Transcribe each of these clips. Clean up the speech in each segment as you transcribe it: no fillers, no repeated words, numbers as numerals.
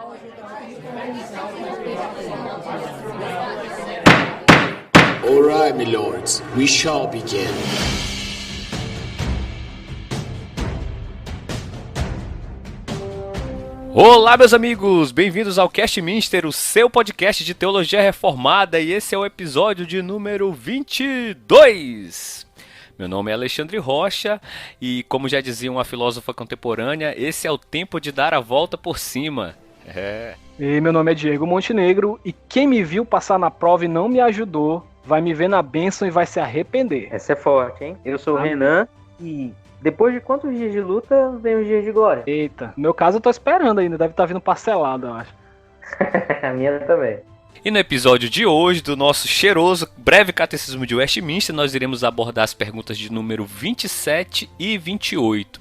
All right, my lords, we shall begin. Olá, meus amigos! Bem-vindos ao Cast Minster, o seu podcast de teologia reformada, e esse é o episódio de número 22. Meu nome é Alexandre Rocha e, como já dizia uma filósofa contemporânea, esse é o tempo de dar a volta por cima. E meu nome é Diego Montenegro e quem me viu passar na prova e não me ajudou vai me ver na bênção e vai se arrepender. Essa é forte, hein? Eu sou o Renan e depois de quantos dias de luta vem os dias de glória? Eita, no meu caso eu tô esperando ainda, deve estar vindo parcelado, eu acho. A minha também. E no episódio de hoje, do nosso cheiroso breve catecismo de Westminster, nós iremos abordar as perguntas de número 27 e 28,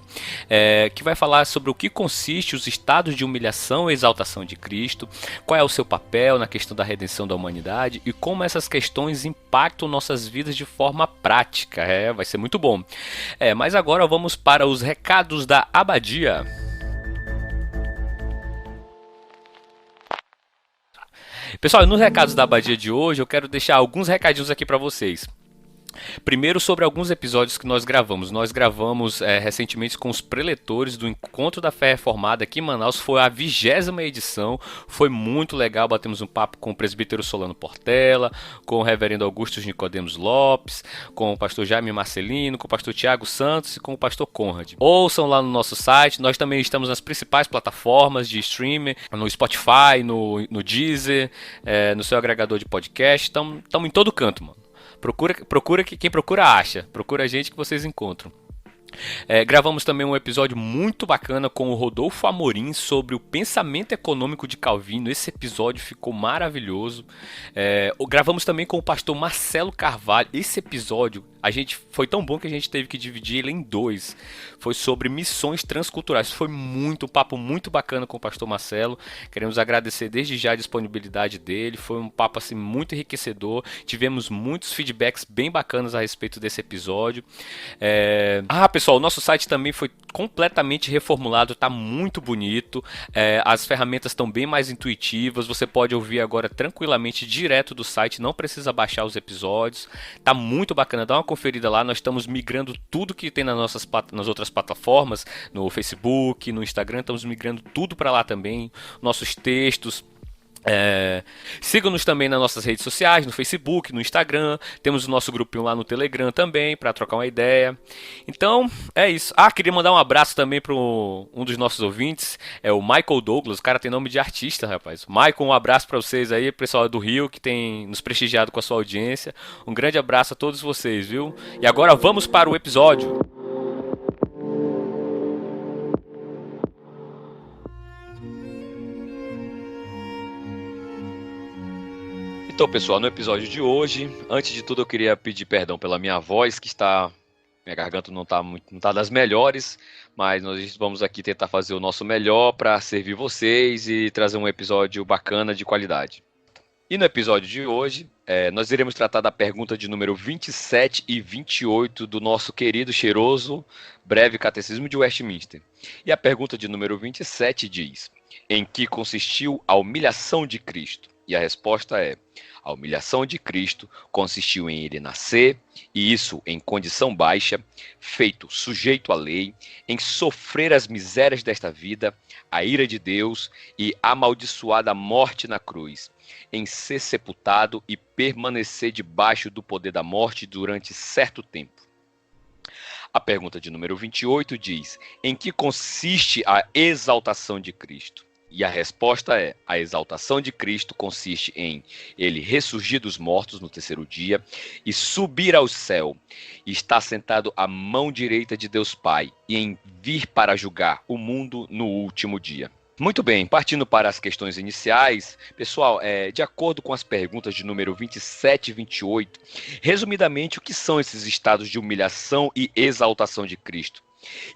que vai falar sobre o que consiste os estados de humilhação e exaltação de Cristo, qual é o seu papel na questão da redenção da humanidade e como essas questões impactam nossas vidas de forma prática. Vai ser muito bom. Mas agora vamos para os recados da Abadia. Pessoal, nos recados da Abadia de hoje eu quero deixar alguns recadinhos aqui para vocês. Primeiro, sobre alguns episódios que nós gravamos. Nós gravamos recentemente com os preletores do Encontro da Fé Reformada aqui em Manaus. Foi a 20ª edição. Foi muito legal. Batemos um papo com o presbítero Solano Portela, com o reverendo Augusto Nicodemos Lopes, com o pastor Jaime Marcelino, com o pastor Tiago Santos e com o pastor Conrad. Ouçam lá no nosso site. Nós também estamos nas principais plataformas de streaming, no Spotify, no Deezer, no seu agregador de podcast. Estamos em todo canto, mano. Procura que quem procura acha. Procura a gente que vocês encontram. Gravamos também um episódio muito bacana com o Rodolfo Amorim sobre o pensamento econômico de Calvino. Esse episódio ficou maravilhoso. Gravamos também com o pastor Marcelo Carvalho. Esse episódio foi tão bom que a gente teve que dividir ele em dois. Foi sobre missões transculturais. Foi um papo muito bacana com o pastor Marcelo. Queremos agradecer desde já a disponibilidade dele. Foi um papo assim, muito enriquecedor. Tivemos muitos feedbacks bem bacanas a respeito desse episódio. Pessoal, o nosso site também foi completamente reformulado, está muito bonito, as ferramentas estão bem mais intuitivas, você pode ouvir agora tranquilamente direto do site, não precisa baixar os episódios, está muito bacana, dá uma conferida lá, nós estamos migrando tudo que tem nas outras plataformas, no Facebook, no Instagram, estamos migrando tudo para lá também, nossos textos. Sigam-nos também nas nossas redes sociais, no Facebook, no Instagram. Temos o nosso grupinho lá no Telegram também, para trocar uma ideia. Então, é isso. Queria mandar um abraço também para um dos nossos ouvintes, é o Michael Douglas. O cara tem nome de artista, rapaz. Michael, um abraço para vocês aí, pessoal do Rio, que tem nos prestigiado com a sua audiência. Um grande abraço a todos vocês, viu? E agora vamos para o episódio. Então, pessoal, no episódio de hoje, antes de tudo eu queria pedir perdão pela minha voz, minha garganta não tá das melhores, mas nós vamos aqui tentar fazer o nosso melhor para servir vocês e trazer um episódio bacana de qualidade. E no episódio de hoje, nós iremos tratar da pergunta de número 27 e 28 do nosso querido, cheiroso, breve catecismo de Westminster. E a pergunta de número 27 diz: em que consistiu a humilhação de Cristo? E a resposta é: a humilhação de Cristo consistiu em ele nascer, e isso em condição baixa, feito sujeito à lei, em sofrer as misérias desta vida, a ira de Deus e amaldiçoada morte na cruz, em ser sepultado e permanecer debaixo do poder da morte durante certo tempo. A pergunta de número 28 diz: em que consiste a exaltação de Cristo? E a resposta é: a exaltação de Cristo consiste em ele ressurgir dos mortos no terceiro dia e subir ao céu, e estar sentado à mão direita de Deus Pai, e em vir para julgar o mundo no último dia. Muito bem, partindo para as questões iniciais, pessoal, de acordo com as perguntas de número 27 e 28, resumidamente, o que são esses estados de humilhação e exaltação de Cristo?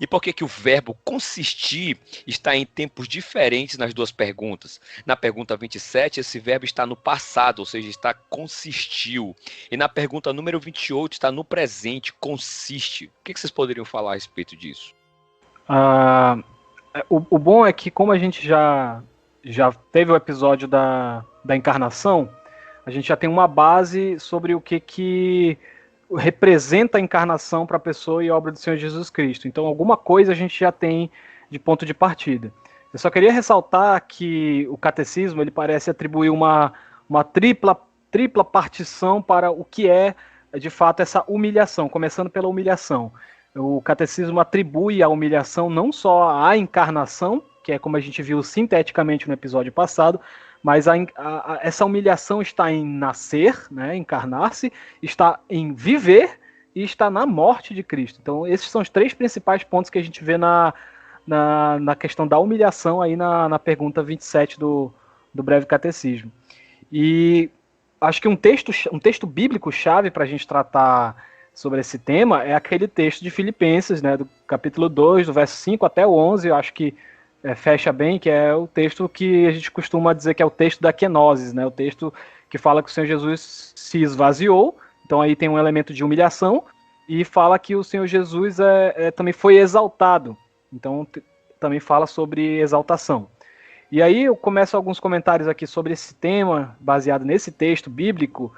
E por que o verbo consistir está em tempos diferentes nas duas perguntas? Na pergunta 27, esse verbo está no passado, ou seja, está consistiu. E na pergunta número 28, está no presente, consiste. O que vocês poderiam falar a respeito disso? O bom é que, como a gente já já teve o episódio da encarnação, a gente já tem uma base sobre o que representa a encarnação para a pessoa e a obra do Senhor Jesus Cristo. Então, alguma coisa a gente já tem de ponto de partida. Eu só queria ressaltar que o catecismo ele parece atribuir uma tripla partição para o que é, de fato, essa humilhação, começando pela humilhação. O catecismo atribui a humilhação não só à encarnação, que é como a gente viu sinteticamente no episódio passado, mas essa humilhação está em nascer, né, encarnar-se, está em viver e está na morte de Cristo. Então, esses são os 3 principais pontos que a gente vê na questão da humilhação aí na pergunta 27 do Breve Catecismo. E acho que um texto bíblico chave para a gente tratar sobre esse tema é aquele texto de Filipenses, né, do capítulo 2, do verso 5 até o 11, eu acho que fecha bem, que é o texto que a gente costuma dizer que é o texto da kenosis, né, o texto que fala que o Senhor Jesus se esvaziou, então aí tem um elemento de humilhação, e fala que o Senhor Jesus também foi exaltado, então também fala sobre exaltação. E aí eu começo alguns comentários aqui sobre esse tema, baseado nesse texto bíblico,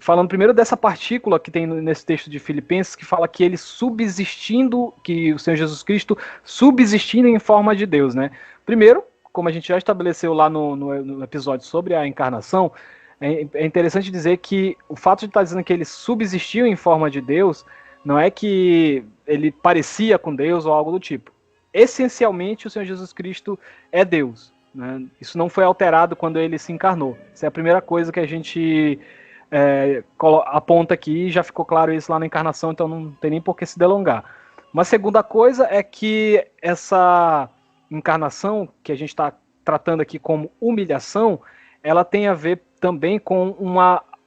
falando primeiro dessa partícula que tem nesse texto de Filipenses, que fala que ele subsistindo, que o Senhor Jesus Cristo subsistindo em forma de Deus, né? Primeiro, como a gente já estabeleceu lá no episódio sobre a encarnação, é interessante dizer que o fato de estar dizendo que ele subsistiu em forma de Deus, não é que ele parecia com Deus ou algo do tipo. Essencialmente, o Senhor Jesus Cristo é Deus, né? Isso não foi alterado quando ele se encarnou. Essa é a primeira coisa que a gente aponta aqui, e já ficou claro isso lá na encarnação, então não tem nem por que se delongar. Uma segunda coisa é que essa encarnação, que a gente está tratando aqui como humilhação, ela tem a ver também com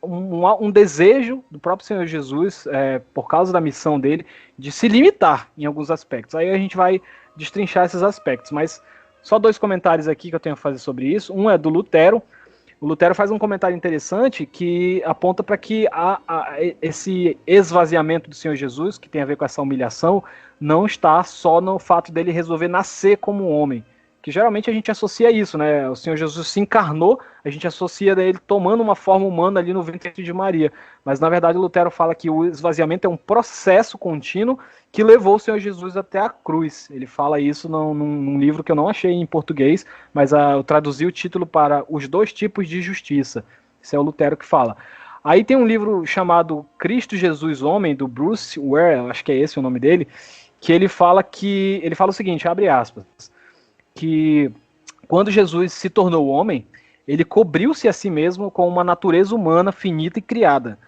um desejo do próprio Senhor Jesus, por causa da missão dele, de se limitar em alguns aspectos. Aí a gente vai destrinchar esses aspectos, mas só 2 comentários aqui que eu tenho a fazer sobre isso. Um é do Lutero. O Lutero faz um comentário interessante que aponta para que esse esvaziamento do Senhor Jesus, que tem a ver com essa humilhação, não está só no fato dele resolver nascer como homem, que geralmente a gente associa isso, né? O Senhor Jesus se encarnou, a gente associa ele tomando uma forma humana ali no ventre de Maria. Mas na verdade o Lutero fala que o esvaziamento é um processo contínuo que levou o Senhor Jesus até a cruz. Ele fala isso num livro que eu não achei em português, mas eu traduzi o título para Os 2 Tipos de Justiça. Esse é o Lutero que fala. Aí tem um livro chamado Cristo Jesus Homem, do Bruce Ware, acho que é esse o nome dele, que ele fala o seguinte, abre aspas, que quando Jesus se tornou homem, ele cobriu-se a si mesmo com uma natureza humana finita e criada.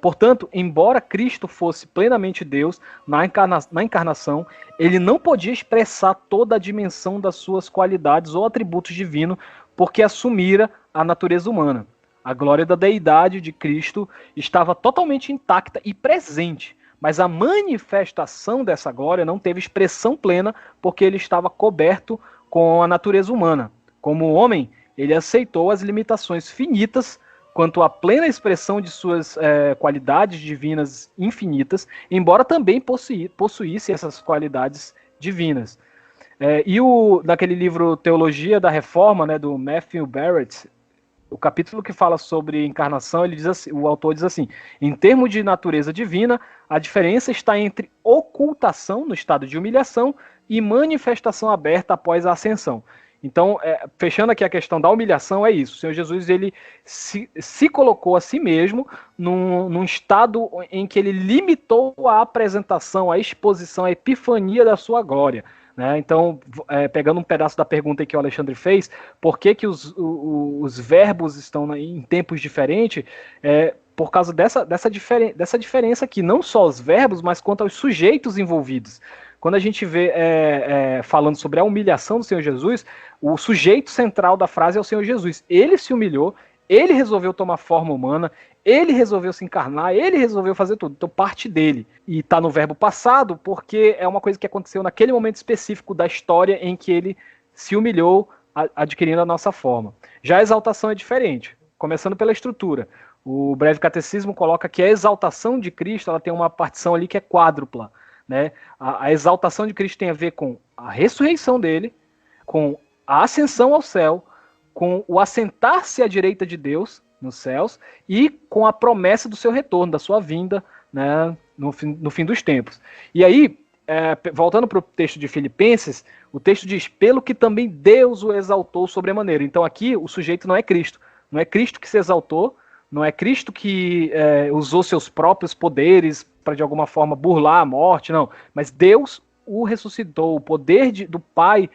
Portanto, embora Cristo fosse plenamente Deus na encarnação, ele não podia expressar toda a dimensão das suas qualidades ou atributos divinos, porque assumira a natureza humana. A glória da deidade de Cristo estava totalmente intacta e presente, mas a manifestação dessa glória não teve expressão plena porque ele estava coberto com a natureza humana. Como homem, ele aceitou as limitações finitas quanto à plena expressão de suas qualidades divinas infinitas, embora também possuísse essas qualidades divinas. Naquele livro Teologia da Reforma, né, do Matthew Barrett, o capítulo que fala sobre encarnação, ele diz assim, o autor diz assim: em termos de natureza divina, a diferença está entre ocultação no estado de humilhação e manifestação aberta após a ascensão. Então, fechando aqui a questão da humilhação, é isso. O Senhor Jesus ele se colocou a si mesmo num estado em que ele limitou a apresentação, a exposição, a epifania da sua glória. Né? Então, pegando um pedaço da pergunta que o Alexandre fez, por que os verbos estão em tempos diferentes? Por causa dessa diferença aqui, não só os verbos, mas quanto aos sujeitos envolvidos. Quando a gente vê falando sobre a humilhação do Senhor Jesus, o sujeito central da frase é o Senhor Jesus. Ele se humilhou, ele resolveu tomar forma humana, ele resolveu se encarnar, ele resolveu fazer tudo. Então parte dele. E está no verbo passado porque é uma coisa que aconteceu naquele momento específico da história em que ele se humilhou adquirindo a nossa forma. Já a exaltação é diferente, começando pela estrutura. O Breve Catecismo coloca que a exaltação de Cristo ela tem uma partição ali que é quádrupla. Né? A exaltação de Cristo tem a ver com a ressurreição dele, com a ascensão ao céu, com o assentar-se à direita de Deus nos céus e com a promessa do seu retorno, da sua vinda, né, no fim dos tempos. E aí, voltando para o texto de Filipenses, o texto diz, pelo que também Deus o exaltou sobremaneira. Então aqui o sujeito não é Cristo. Não é Cristo que se exaltou, não é Cristo que usou seus próprios poderes para de alguma forma burlar a morte, não. Mas Deus o ressuscitou. O poder do Pai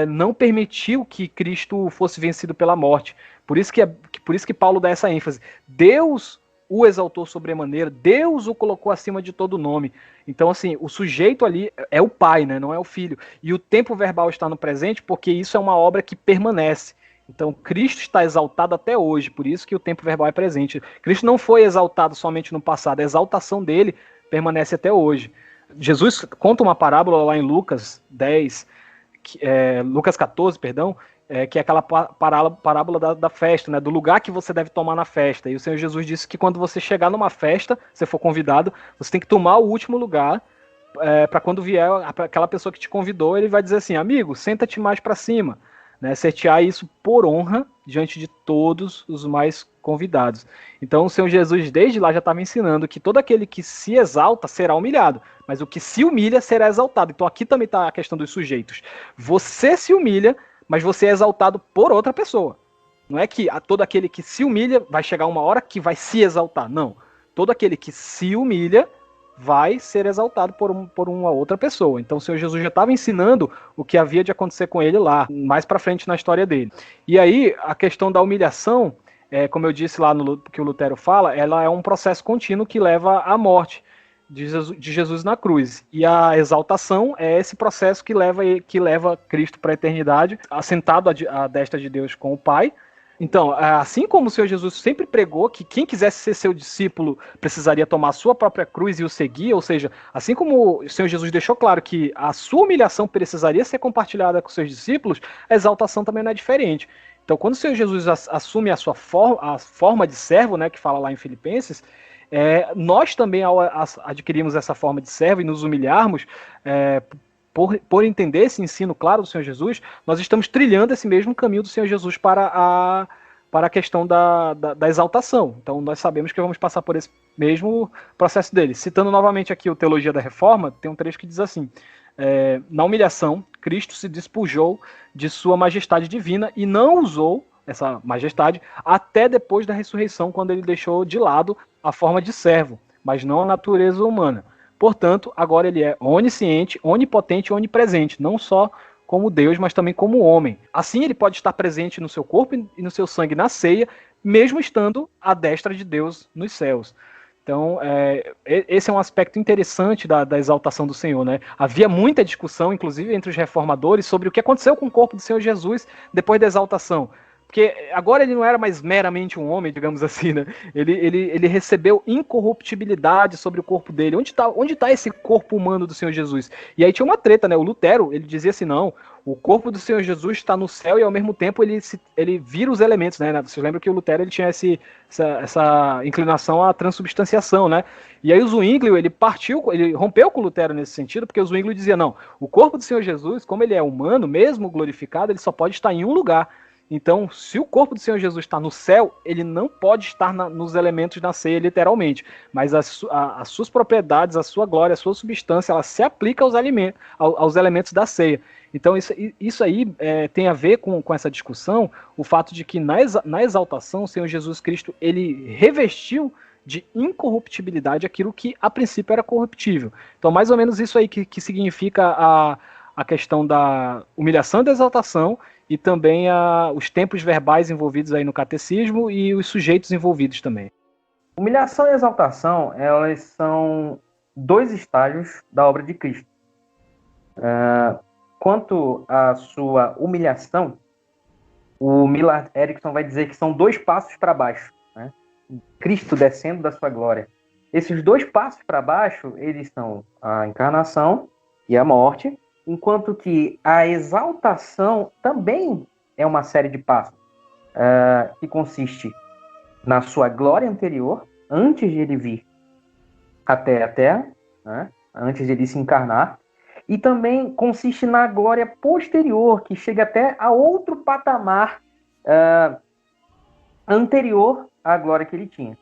não permitiu que Cristo fosse vencido pela morte. Por isso que Paulo dá essa ênfase. Deus o exaltou sobremaneira, Deus o colocou acima de todo nome. Então, assim, o sujeito ali é o Pai, né? Não é o Filho. E o tempo verbal está no presente porque isso é uma obra que permanece. Então, Cristo está exaltado até hoje, por isso que o tempo verbal é presente. Cristo não foi exaltado somente no passado, a exaltação dele permanece até hoje. Jesus conta uma parábola lá em Lucas 10, Lucas 14, perdão, que é aquela parábola da festa, né, do lugar que você deve tomar na festa. E o Senhor Jesus disse que quando você chegar numa festa, se for convidado, você tem que tomar o último lugar, para quando vier aquela pessoa que te convidou, ele vai dizer assim, amigo, senta-te mais para cima, né, certear isso por honra diante de todos os mais convidados. Então o Senhor Jesus desde lá já estava ensinando que todo aquele que se exalta será humilhado, mas o que se humilha será exaltado. Então aqui também está a questão dos sujeitos. Você se humilha, mas você é exaltado por outra pessoa. Não é que todo aquele que se humilha vai chegar uma hora que vai se exaltar. Não. Todo aquele que se humilha vai ser exaltado por uma outra pessoa. Então o Senhor Jesus já estava ensinando o que havia de acontecer com ele lá, mais para frente na história dele. E aí a questão da humilhação, como eu disse lá no que o Lutero fala, ela é um processo contínuo que leva à morte de Jesus na cruz. E a exaltação é esse processo que leva Cristo para a eternidade, assentado à destra de Deus com o Pai. Então, assim como o Senhor Jesus sempre pregou que quem quisesse ser seu discípulo precisaria tomar a sua própria cruz e o seguir, ou seja, assim como o Senhor Jesus deixou claro que a sua humilhação precisaria ser compartilhada com seus discípulos, a exaltação também não é diferente. Então, quando o Senhor Jesus assume a forma de servo, né, que fala lá em Filipenses, nós também, ao adquirirmos essa forma de servo e nos humilharmos, por entender esse ensino claro do Senhor Jesus, nós estamos trilhando esse mesmo caminho do Senhor Jesus para a questão da exaltação. Então nós sabemos que vamos passar por esse mesmo processo dele. Citando novamente aqui o Teologia da Reforma, tem um trecho que diz assim, na humilhação, Cristo se despojou de sua majestade divina e não usou essa majestade até depois da ressurreição, quando ele deixou de lado a forma de servo, mas não a natureza humana. Portanto, agora ele é onisciente, onipotente e onipresente, não só como Deus, mas também como homem. Assim, ele pode estar presente no seu corpo e no seu sangue na ceia, mesmo estando à destra de Deus nos céus. Então, esse é um aspecto interessante da exaltação do Senhor, né? Havia muita discussão, inclusive entre os reformadores, sobre o que aconteceu com o corpo do Senhor Jesus depois da exaltação. Porque agora ele não era mais meramente um homem, digamos assim, né? Ele recebeu incorruptibilidade sobre o corpo dele. Onde tá esse corpo humano do Senhor Jesus? E aí tinha uma treta, né? O Lutero, ele dizia assim, não, o corpo do Senhor Jesus está no céu e ao mesmo tempo ele vira os elementos, né? Vocês lembram que o Lutero ele tinha essa inclinação à transubstanciação, né? E aí o Zwinglio, ele rompeu com o Lutero nesse sentido, porque o Zwinglio dizia, não, o corpo do Senhor Jesus, como ele é humano, mesmo glorificado, ele só pode estar em um lugar. Então, se o corpo do Senhor Jesus está no céu, ele não pode estar nos elementos da ceia, literalmente. Mas as suas propriedades, a sua glória, a sua substância, ela se aplica aos elementos da ceia. Então, isso aí tem a ver com essa discussão, o fato de que na exaltação, o Senhor Jesus Cristo, ele revestiu de incorruptibilidade aquilo que a princípio era corruptível. Então, mais ou menos isso aí que significa a questão da humilhação e da exaltação, e também os tempos verbais envolvidos aí no catecismo e os sujeitos envolvidos também. Humilhação e exaltação, elas são dois estágios da obra de Cristo. Quanto à sua humilhação, o Millard Erickson vai dizer que são 2 passos para baixo, né? Cristo descendo da sua glória. Esses 2 passos para baixo, eles são a encarnação e a morte, enquanto que a exaltação também é uma série de passos que consiste na sua glória anterior, antes de ele vir até a Terra, né? Antes de ele se encarnar, e também consiste na glória posterior, que chega até a outro patamar anterior à glória que ele tinha.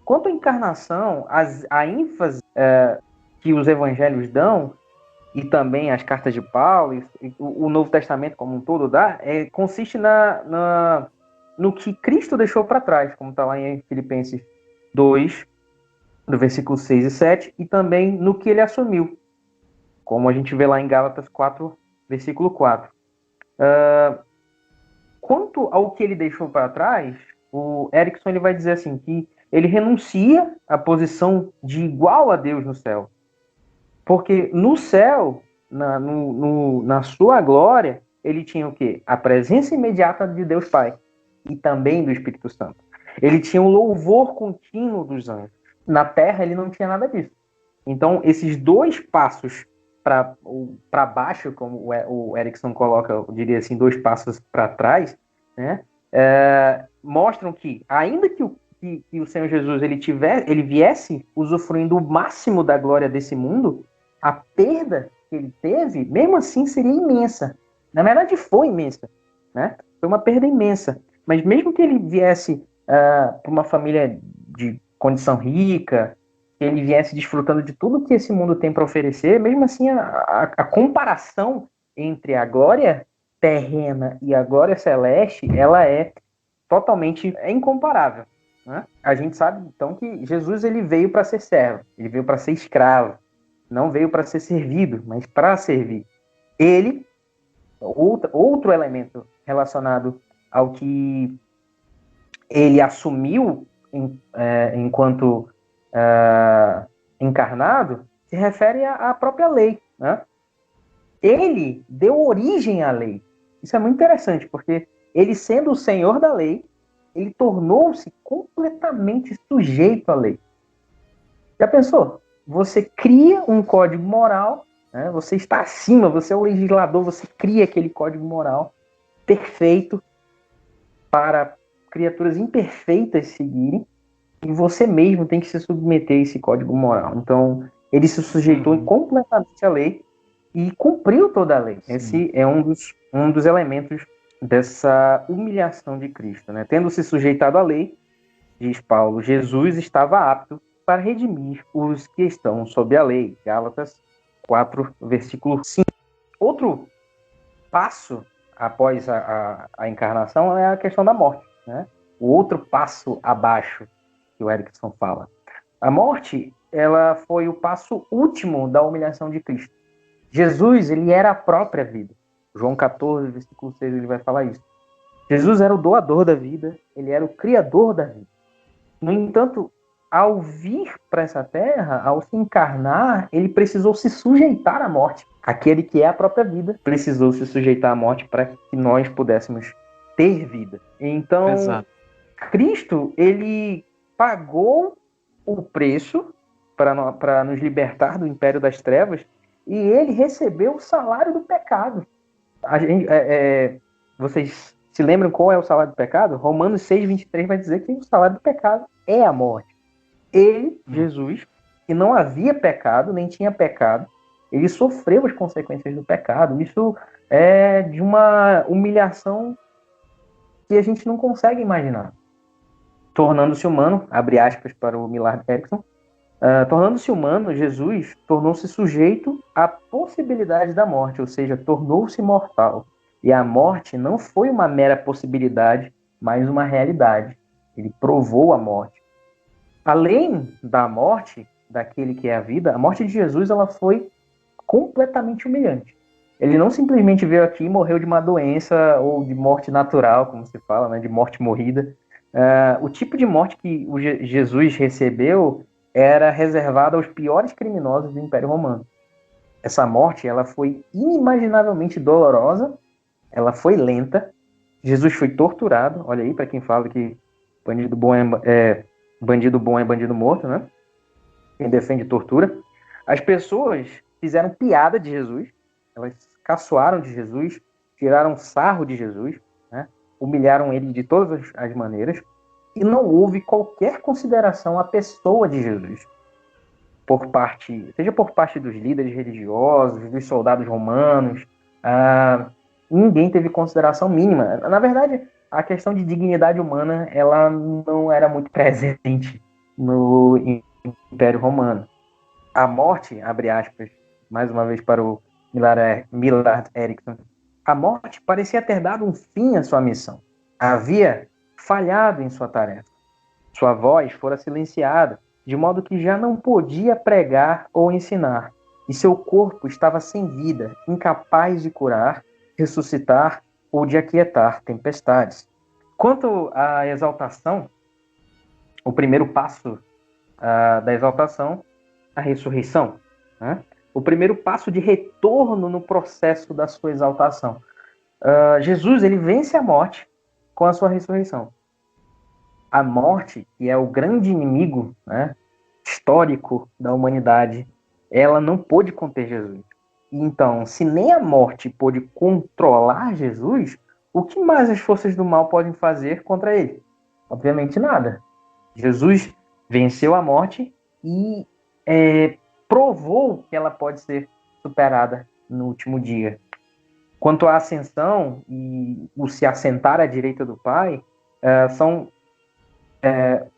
Quanto à encarnação, a ênfase que os evangelhos dão, e também as cartas de Paulo, e o Novo Testamento como um todo dá, consiste no que Cristo deixou para trás, como está lá em Filipenses 2, do versículo 6 e 7, e também no que ele assumiu, como a gente vê lá em Gálatas 4, versículo 4. Quanto ao que ele deixou para trás, o Erickson ele vai dizer assim, que ele renuncia à posição de igual a Deus no céu. Porque no céu, na sua glória, ele tinha o quê? A presença imediata de Deus Pai e também do Espírito Santo. Ele tinha o louvor contínuo dos anjos. Na terra, ele não tinha nada disso. Então, esses dois passos para baixo, como o Erickson coloca, eu diria assim, 2 passos para trás, né, mostram que, ainda que o Senhor Jesus ele viesse usufruindo o máximo da glória desse mundo, a perda que ele teve, mesmo assim, seria imensa. Na verdade, foi imensa, né? Foi uma perda imensa. Mas mesmo que ele viesse para uma família de condição rica, que ele viesse desfrutando de tudo que esse mundo tem para oferecer, mesmo assim, a comparação entre a glória terrena e a glória celeste, ela é totalmente incomparável, né? A gente sabe, então, que Jesus ele veio para ser servo, ele veio para ser escravo, não veio para ser servido, mas para servir. Ele, outro elemento relacionado ao que ele assumiu enquanto encarnado, se refere à própria lei, né? Ele deu origem à lei. Isso é muito interessante, porque ele, sendo o senhor da lei, ele tornou-se completamente sujeito à lei. Já pensou? Você cria um código moral, né? Você está acima, você é o legislador, você cria aquele código moral perfeito para criaturas imperfeitas seguirem, e você mesmo tem que se submeter a esse código moral. Então, ele se sujeitou completamente à lei e cumpriu toda a lei. Sim. Esse é um dos elementos dessa humilhação de Cristo, né? Tendo se sujeitado à lei, diz Paulo, Jesus estava apto para redimir os que estão sob a lei. Gálatas 4, versículo 5. Outro passo após a encarnação é a questão da morte, né? O outro passo abaixo que o Erickson fala. A morte, ela foi o passo último da humilhação de Cristo. Jesus, ele era a própria vida. João 14, versículo 6, ele vai falar isso. Jesus era o doador da vida, ele era o criador da vida. No entanto, ao vir para essa terra, ao se encarnar, ele precisou se sujeitar à morte. Aquele que é a própria vida precisou se sujeitar à morte para que nós pudéssemos ter vida. Então, exato. Cristo, ele pagou o preço para nos libertar do império das trevas, e ele recebeu o salário do pecado. Vocês se lembram qual é o salário do pecado? Romanos 6, 23 vai dizer que o salário do pecado é a morte. Ele, Jesus, que não havia pecado, nem tinha pecado, ele sofreu as consequências do pecado. Isso é de uma humilhação que a gente não consegue imaginar. Tornando-se humano, abre aspas para o Millard Erickson, tornando-se humano, Jesus tornou-se sujeito à possibilidade da morte, ou seja, tornou-se mortal. E a morte não foi uma mera possibilidade, mas uma realidade. Ele provou a morte. Além da morte daquele que é a vida, a morte de Jesus ela foi completamente humilhante. Ele não simplesmente veio aqui e morreu de uma doença ou de morte natural, como se fala, né, de morte morrida. O tipo de morte que Jesus recebeu era reservada aos piores criminosos do Império Romano. Essa morte ela foi inimaginavelmente dolorosa, ela foi lenta. Jesus foi torturado. Olha aí, para quem fala que bandido bom é bandido morto, né? Quem defende tortura. As pessoas fizeram piada de Jesus, elas caçoaram de Jesus, tiraram sarro de Jesus, né? Humilharam ele de todas as maneiras, e não houve qualquer consideração à pessoa de Jesus. seja por parte dos líderes religiosos, dos soldados romanos, ninguém teve consideração mínima. Na verdade, a questão de dignidade humana, ela não era muito presente no Império Romano. A morte, abre aspas, mais uma vez para o Millard Erickson, a morte parecia ter dado um fim à sua missão. Havia falhado em sua tarefa. Sua voz fora silenciada, de modo que já não podia pregar ou ensinar, e seu corpo estava sem vida, incapaz de curar, ressuscitar ou de aquietar tempestades. Quanto à exaltação, o primeiro passo da exaltação, a ressurreição, né? O primeiro passo de retorno no processo da sua exaltação. Jesus, ele vence a morte com a sua ressurreição. A morte, que é o grande inimigo, né, histórico da humanidade, ela não pôde conter Jesus. Então, se nem a morte pôde controlar Jesus, o que mais as forças do mal podem fazer contra ele? Obviamente nada. Jesus venceu a morte e provou que ela pode ser superada no último dia. Quanto à ascensão e o se assentar à direita do Pai, são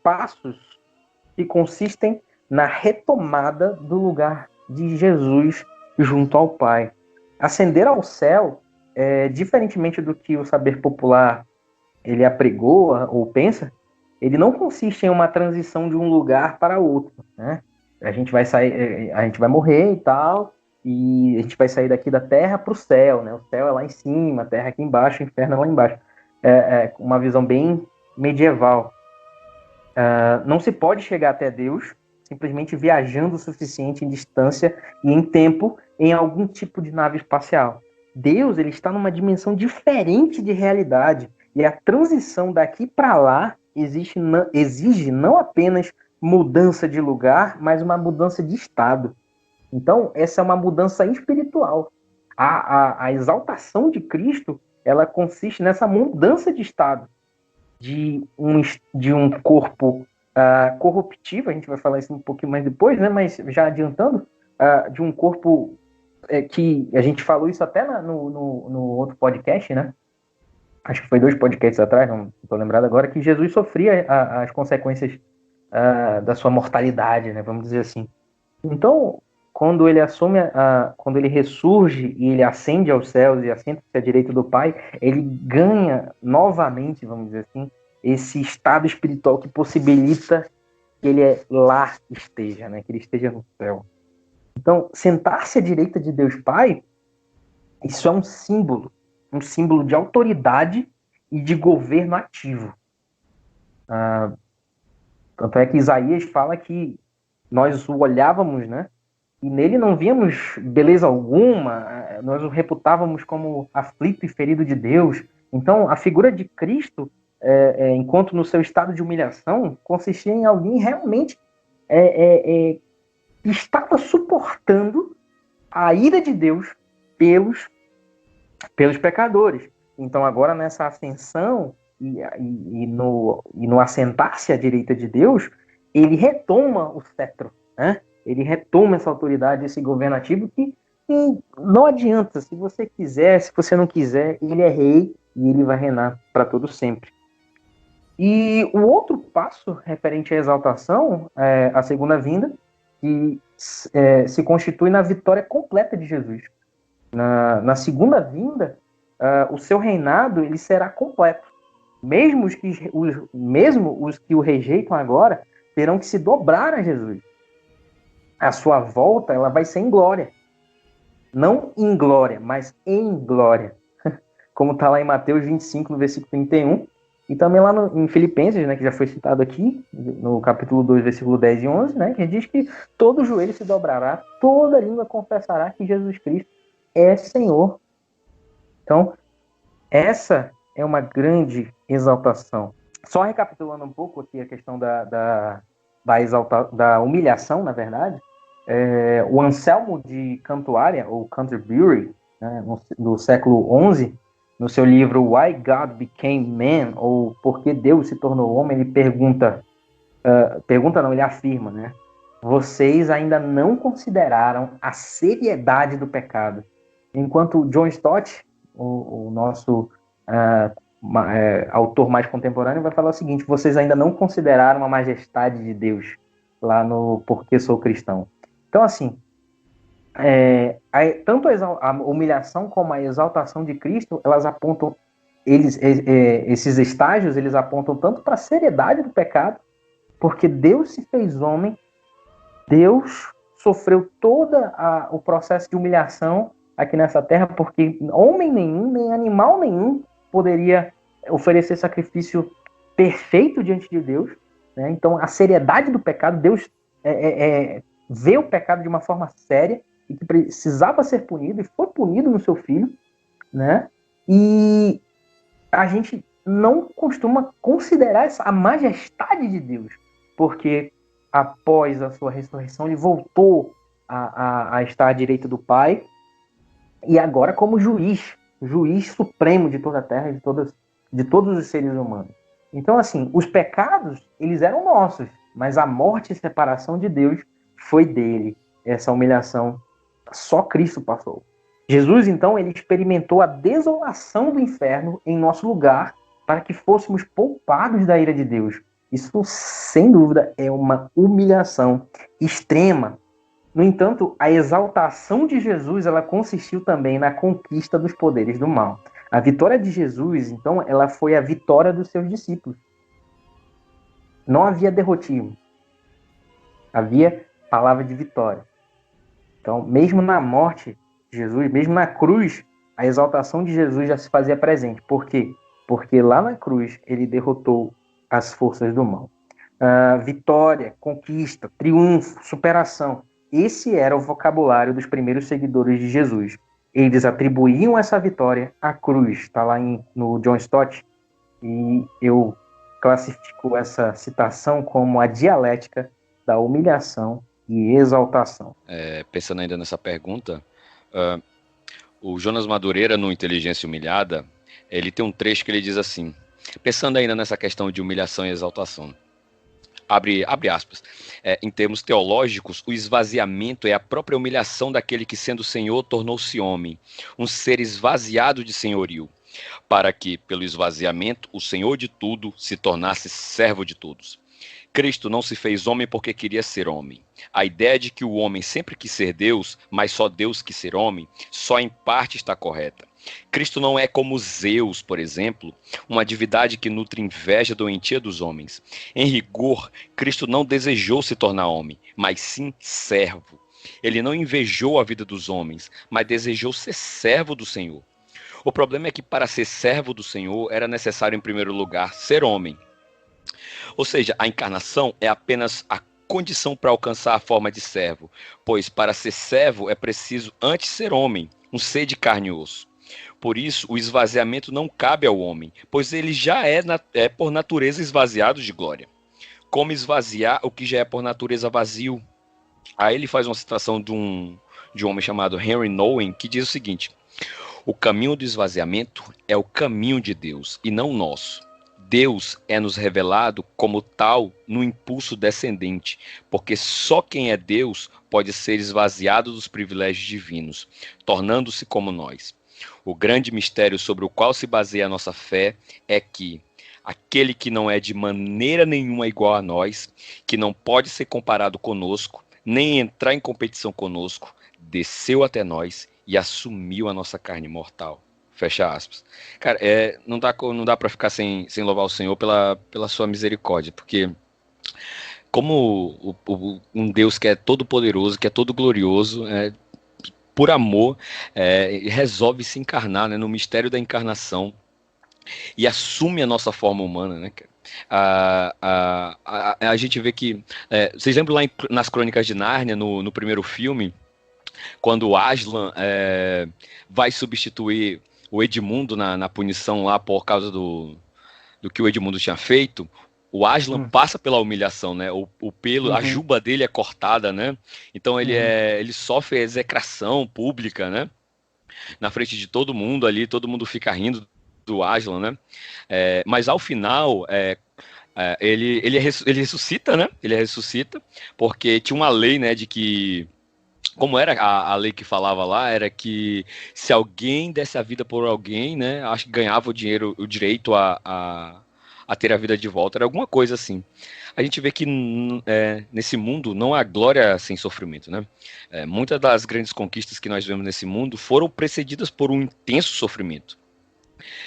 passos que consistem na retomada do lugar de Jesus junto ao Pai. Ascender ao céu, diferentemente do que o saber popular ele apregoa ou pensa, ele não consiste em uma transição de um lugar para outro, né? A gente vai sair, a gente vai morrer e tal, e a gente vai sair daqui da terra para o céu, né? O céu é lá em cima, a terra aqui embaixo, o inferno é lá embaixo. Uma visão bem medieval. Não se pode chegar até Deus simplesmente viajando o suficiente em distância e em tempo em algum tipo de nave espacial. Deus, ele está numa dimensão diferente de realidade, e a transição daqui para lá exige não apenas mudança de lugar, mas uma mudança de estado. Então, essa é uma mudança espiritual. A exaltação de Cristo, ela consiste nessa mudança de estado, de um corpo corruptível, a gente vai falar isso um pouquinho mais depois, né? Mas já adiantando, de um corpo que a gente falou isso até no outro podcast, né? Acho que foi 2 podcasts atrás, não estou lembrado agora, que Jesus sofria as consequências da sua mortalidade, né? Vamos dizer assim. Então, quando ele quando ele ressurge e ele ascende aos céus e assenta-se à direita do Pai, ele ganha novamente, vamos dizer assim, esse estado espiritual que possibilita que ele lá esteja, né? Que ele esteja no céu. Então, sentar-se à direita de Deus Pai, isso é um símbolo de autoridade e de governo ativo. Tanto é que Isaías fala que nós o olhávamos, né? E nele não víamos beleza alguma, nós o reputávamos como aflito e ferido de Deus. Então, a figura de Cristo, enquanto no seu estado de humilhação, consistia em alguém realmente que estava suportando a ira de Deus pelos pecadores. Então, agora nessa ascensão e no assentar-se à direita de Deus, ele retoma o cetro, né? Ele retoma essa autoridade, esse governativo que não adianta, se você quiser, se você não quiser, ele é rei e ele vai reinar para todo sempre. E o outro passo referente à exaltação, a segunda vinda, que se constitui na vitória completa de Jesus. Na segunda vinda, o seu reinado ele será completo. Mesmo os que o rejeitam agora terão que se dobrar a Jesus. A sua volta ela vai ser em glória. Não em glória, mas em glória. Como está lá em Mateus 25, no versículo 31. E também lá em Filipenses, né, que já foi citado aqui, no capítulo 2, versículo 10 e 11, né, que diz que todo joelho se dobrará, toda língua confessará que Jesus Cristo é Senhor. Então, essa é uma grande exaltação. Só recapitulando um pouco aqui a questão da humilhação, na verdade, o Anselmo de Cantuária, ou Canterbury, né, no século XI, no seu livro Why God Became Man, ou Por que Deus se tornou homem, ele ele afirma, né? vocês ainda não consideraram a seriedade do pecado. Enquanto John Stott, o nosso autor mais contemporâneo, vai falar o seguinte: vocês ainda não consideraram a majestade de Deus, lá no Porque Sou Cristão. Então, assim, tanto a humilhação como a exaltação de Cristo, elas apontam, esses estágios, eles apontam tanto para a seriedade do pecado, porque Deus se fez homem, Deus sofreu todo o processo de humilhação aqui nessa terra, porque homem nenhum, nem animal nenhum poderia oferecer sacrifício perfeito diante de Deus, né? Então, a seriedade do pecado, Deus vê o pecado de uma forma séria e que precisava ser punido, e foi punido no seu filho, né? E a gente não costuma considerar a majestade de Deus, porque após a sua ressurreição, ele voltou a estar à direita do Pai, e agora como juiz supremo de toda a terra e de todos os seres humanos. Então, assim, os pecados, eles eram nossos, mas a morte e separação de Deus foi dele. Essa humilhação só Cristo passou. Jesus, então, ele experimentou a desolação do inferno em nosso lugar para que fôssemos poupados da ira de Deus. Isso, sem dúvida, é uma humilhação extrema. No entanto, a exaltação de Jesus, ela consistiu também na conquista dos poderes do mal. A vitória de Jesus, então, ela foi a vitória dos seus discípulos. Não havia derrotismo. Havia palavra de vitória. Então, mesmo na morte de Jesus, mesmo na cruz, a exaltação de Jesus já se fazia presente. Por quê? Porque lá na cruz ele derrotou as forças do mal. Vitória, conquista, triunfo, superação. Esse era o vocabulário dos primeiros seguidores de Jesus. Eles atribuíam essa vitória à cruz. Está lá no John Stott. E eu classifico essa citação como a dialética da humilhação e exaltação. Pensando ainda nessa pergunta, o Jonas Madureira, no Inteligência Humilhada, ele tem um trecho que ele diz assim, pensando ainda nessa questão de humilhação e exaltação, abre aspas, em termos teológicos, o esvaziamento é a própria humilhação daquele que, sendo Senhor, tornou-se homem, um ser esvaziado de senhorio, para que, pelo esvaziamento, o Senhor de tudo se tornasse servo de todos. Cristo não se fez homem porque queria ser homem. A ideia de que o homem sempre quis ser Deus, mas só Deus quis ser homem, só em parte está correta. Cristo não é como Zeus, por exemplo, uma divindade que nutre inveja doentia dos homens. Em rigor, Cristo não desejou se tornar homem, mas sim servo. Ele não invejou a vida dos homens, mas desejou ser servo do Senhor. O problema é que para ser servo do Senhor era necessário, em primeiro lugar, ser homem. Ou seja, a encarnação é apenas a condição para alcançar a forma de servo, pois para ser servo é preciso antes ser homem, um ser de carne e osso. Por isso, o esvaziamento não cabe ao homem, pois ele já é por natureza esvaziado de glória. Como esvaziar o que já é por natureza vazio? Aí ele faz uma citação de um homem chamado Henry Nouwen, que diz o seguinte: o caminho do esvaziamento é o caminho de Deus e não nosso. Deus é nos revelado como tal no impulso descendente, porque só quem é Deus pode ser esvaziado dos privilégios divinos, tornando-se como nós. O grande mistério sobre o qual se baseia a nossa fé é que aquele que não é de maneira nenhuma igual a nós, que não pode ser comparado conosco, nem entrar em competição conosco, desceu até nós e assumiu a nossa carne mortal. Fecha aspas. Cara, não dá para ficar sem louvar o Senhor pela sua misericórdia, porque como um Deus que é todo poderoso, que é todo glorioso, por amor, resolve se encarnar, né, no mistério da encarnação e assume a nossa forma humana, né, a gente vê que vocês lembram lá nas Crônicas de Nárnia, no primeiro filme, quando o Aslan vai substituir o Edmundo na punição lá por causa do que o Edmundo tinha feito, o Aslan passa pela humilhação, né? O pelo, a juba dele é cortada, né? Então ele sofre execração pública, né? Na frente de todo mundo ali, todo mundo fica rindo do Aslan, né? Mas ao final, Ele ressuscita, né? Ele ressuscita, porque tinha uma lei, né, de que, como era a lei que falava lá, era que se alguém desse a vida por alguém, né, acho que ganhava o direito a ter a vida de volta, era alguma coisa assim. A gente vê que nesse mundo não há glória sem sofrimento, né? Muitas das grandes conquistas que nós vemos nesse mundo foram precedidas por um intenso sofrimento.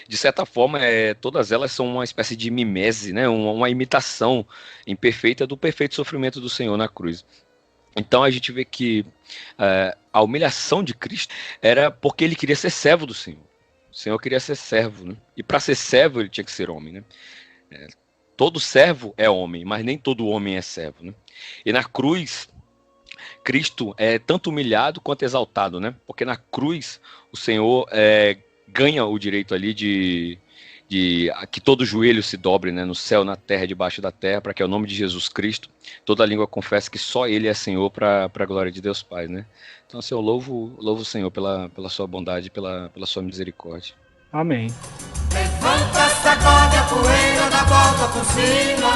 De certa forma, todas elas são uma espécie de mimese, né? Uma imitação imperfeita do perfeito sofrimento do Senhor na cruz. Então a gente vê que a humilhação de Cristo era porque ele queria ser servo do Senhor. O Senhor queria ser servo, né? E para ser servo ele tinha que ser homem, né? Todo servo é homem, mas nem todo homem é servo, né? E na cruz, Cristo é tanto humilhado quanto exaltado, né? Porque na cruz o Senhor ganha o direito ali de que todo joelho se dobre, né, no céu, na terra, debaixo da terra, para que ao nome de Jesus Cristo toda língua confesse que só Ele é Senhor para a glória de Deus Pai, né? Então, assim, eu louvo o Senhor pela sua bondade, pela sua misericórdia. Amém. Levanta, sacode a poeira da volta por cima.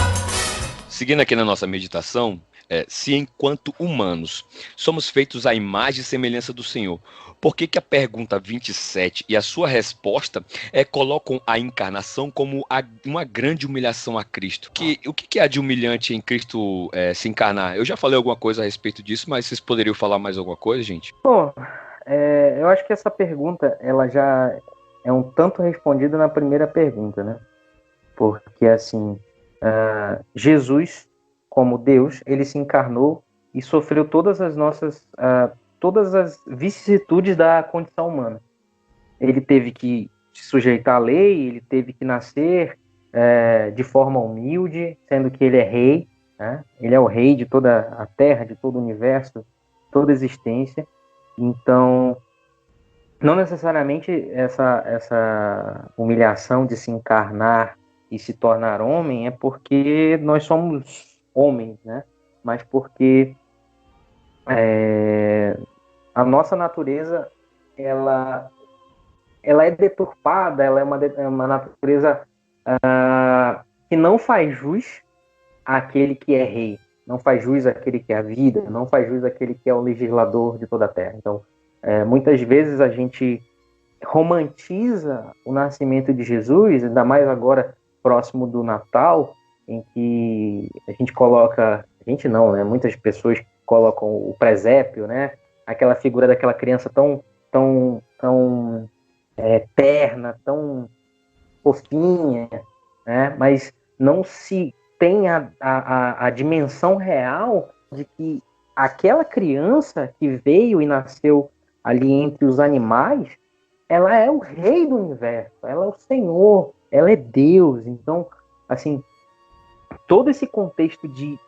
Seguindo aqui na nossa meditação, se enquanto humanos somos feitos à imagem e semelhança do Senhor, por que a pergunta 27 e a sua resposta colocam a encarnação como uma grande humilhação a Cristo? O que há de humilhante em Cristo se encarnar? Eu já falei alguma coisa a respeito disso, mas vocês poderiam falar mais alguma coisa, gente? Bom, eu acho que essa pergunta ela já é um tanto respondida na primeira pergunta, né? Porque, assim, Jesus, como Deus, ele se encarnou e sofreu todas as vicissitudes da condição humana. Ele teve que se sujeitar à lei, ele teve que nascer de forma humilde, sendo que ele é rei, né? Ele é o rei de toda a terra, de todo o universo, toda a existência. Então, não necessariamente essa humilhação de se encarnar e se tornar homem é porque nós somos homens, né? Mas porque a nossa natureza ela é deturpada, ela é uma natureza que não faz jus àquele que é rei, não faz jus àquele que é a vida, não faz jus àquele que é o legislador de toda a terra. Então, muitas vezes a gente romantiza o nascimento de Jesus, ainda mais agora próximo do Natal, em que a gente coloca, a gente não, né? Muitas pessoas colocam o presépio, né? Aquela figura daquela criança tão terna, tão fofinha, né? Mas não se tem a dimensão real de que aquela criança que veio e nasceu ali entre os animais, ela é o rei do universo, ela é o Senhor, ela é Deus. Então, assim, todo esse contexto de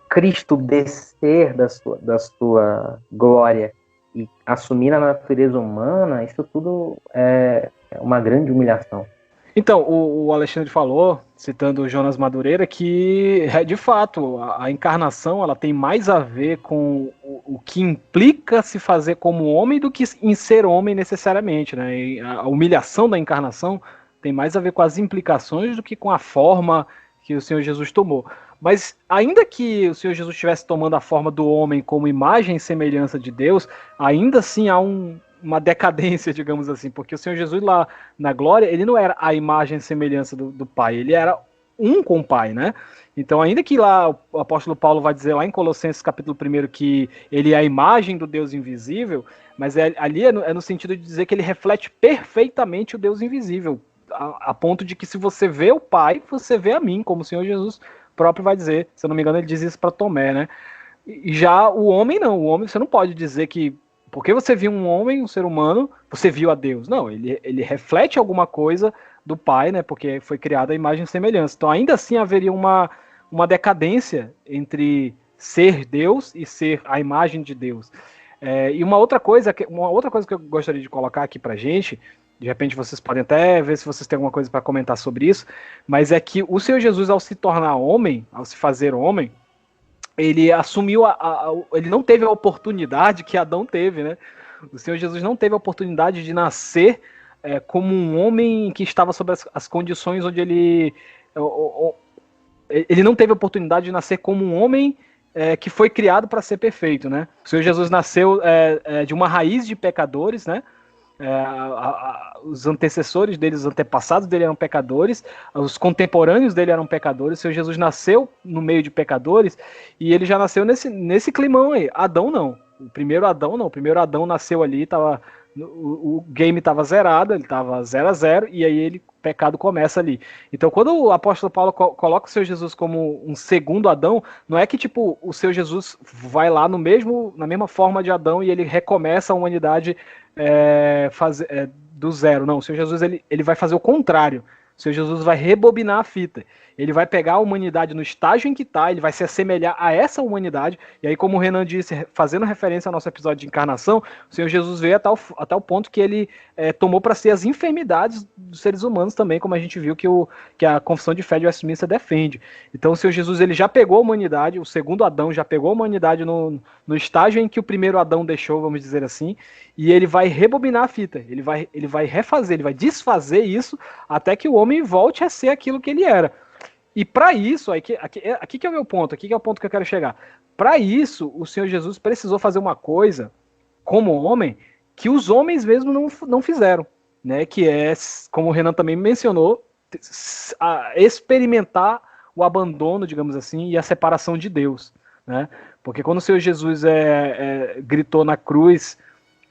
Cristo descer da sua glória e assumir a natureza humana, isso tudo é uma grande humilhação. Então, o Alexandre falou, citando o Jonas Madureira, que, de fato, a encarnação ela tem mais a ver com o que implica se fazer como homem do que em ser homem necessariamente, né? E a humilhação da encarnação tem mais a ver com as implicações do que com a forma que o Senhor Jesus tomou. Mas, ainda que o Senhor Jesus estivesse tomando a forma do homem como imagem e semelhança de Deus, ainda assim há uma decadência, digamos assim, porque o Senhor Jesus lá na glória, ele não era a imagem e semelhança do Pai, ele era um com o Pai, né? Então, ainda que lá o apóstolo Paulo vai dizer lá em Colossenses capítulo 1 que ele é a imagem do Deus invisível, mas ali é no sentido de dizer que ele reflete perfeitamente o Deus invisível, a ponto de que se você vê o Pai, você vê a mim, como o Senhor Jesus próprio vai dizer, se eu não me engano ele diz isso para Tomé, né? E já o homem não, o homem você não pode dizer que porque você viu um homem, um ser humano, você viu a Deus. Não, ele reflete alguma coisa do Pai, né? Porque foi criada a imagem e semelhança. Então, ainda assim, haveria uma decadência entre ser Deus e ser a imagem de Deus. E uma outra coisa que eu gostaria de colocar aqui pra gente, de repente vocês podem até ver se vocês têm alguma coisa para comentar sobre isso, mas é que o Senhor Jesus, ao se tornar homem, ao se fazer homem, ele assumiu ele não teve a oportunidade que Adão teve, né? O Senhor Jesus não teve a oportunidade de nascer como um homem que estava sob as condições onde ele ele não teve a oportunidade de nascer como um homem que foi criado para ser perfeito, né? O Senhor Jesus nasceu de uma raiz de pecadores, né? Os antecessores dele, os antepassados dele eram pecadores, os contemporâneos dele eram pecadores. O Senhor Jesus nasceu no meio de pecadores e ele já nasceu nesse climão aí. Adão não. O primeiro Adão nasceu ali, o game estava zerado, ele estava 0-0, e aí o pecado começa ali. Então, quando o apóstolo Paulo coloca o Senhor Jesus como um segundo Adão, não é que tipo o Senhor Jesus vai lá na mesma forma de Adão e ele recomeça a humanidade do zero. Não, o Senhor Jesus ele vai fazer o contrário. O Senhor Jesus vai rebobinar a fita. Ele vai pegar a humanidade no estágio em que está, ele vai se assemelhar a essa humanidade. E aí, como o Renan disse, fazendo referência ao nosso episódio de encarnação, o Senhor Jesus veio até o ponto que ele tomou para si as enfermidades dos seres humanos também, como a gente viu que a Confissão de Fé de Westminster defende. Então, o Senhor Jesus ele já pegou a humanidade, o segundo Adão já pegou a humanidade no estágio em que o primeiro Adão deixou, vamos dizer assim, e ele vai rebobinar a fita, ele vai refazer, ele vai desfazer isso até que o homem volte a ser aquilo que ele era. E para isso, aqui que é o meu ponto, aqui que é o ponto que eu quero chegar. Para isso, o Senhor Jesus precisou fazer uma coisa, como homem, que os homens mesmo não fizeram, né? Que é, como o Renan também mencionou, experimentar o abandono, digamos assim, e a separação de Deus, né? Porque quando o Senhor Jesus gritou na cruz,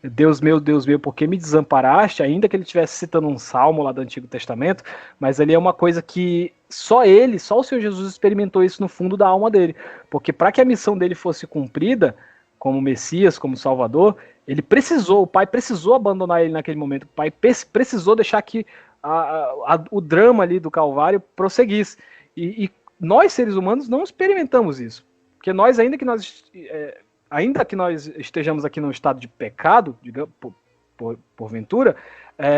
Deus meu, por que me desamparaste? Ainda que ele estivesse citando um salmo lá do Antigo Testamento, mas ali é uma coisa que só o Senhor Jesus experimentou isso no fundo da alma dele. Porque para que a missão dele fosse cumprida, como Messias, como Salvador, o Pai precisou abandonar ele naquele momento. O Pai precisou deixar que o drama ali do Calvário prosseguisse. E nós, seres humanos, não experimentamos isso. Porque nós, ainda que nós estejamos aqui num estado de pecado, digamos, porventura,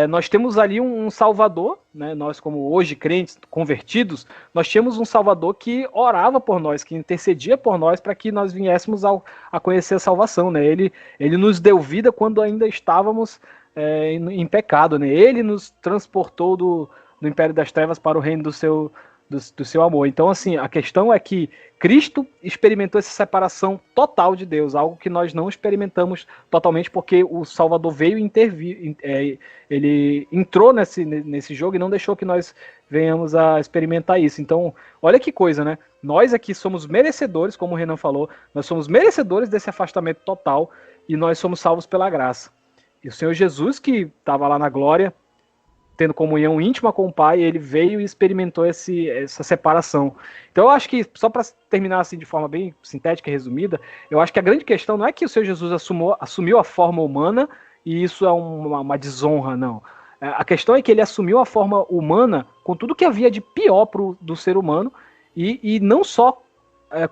nós temos ali um Salvador, né? Nós, como hoje crentes, convertidos, nós tínhamos um Salvador que orava por nós, que intercedia por nós para que nós viéssemos a conhecer a salvação, né? Ele nos deu vida quando ainda estávamos em pecado, né? Ele nos transportou do império das trevas para o reino do seu amor. Então, assim, a questão é que Cristo experimentou essa separação total de Deus, algo que nós não experimentamos totalmente, porque o Salvador veio intervir, ele entrou nesse jogo e não deixou que nós venhamos a experimentar isso. Então, olha que coisa, né? Nós aqui somos merecedores, como o Renan falou, nós somos merecedores desse afastamento total e nós somos salvos pela graça. E o Senhor Jesus, que estava lá na glória, tendo comunhão íntima com o Pai, ele veio e experimentou essa separação. Então eu acho que, só para terminar assim de forma bem sintética e resumida, eu acho que a grande questão não é que o Senhor Jesus assumiu a forma humana e isso é uma desonra, não. A questão é que ele assumiu a forma humana com tudo que havia de pior do ser humano e não só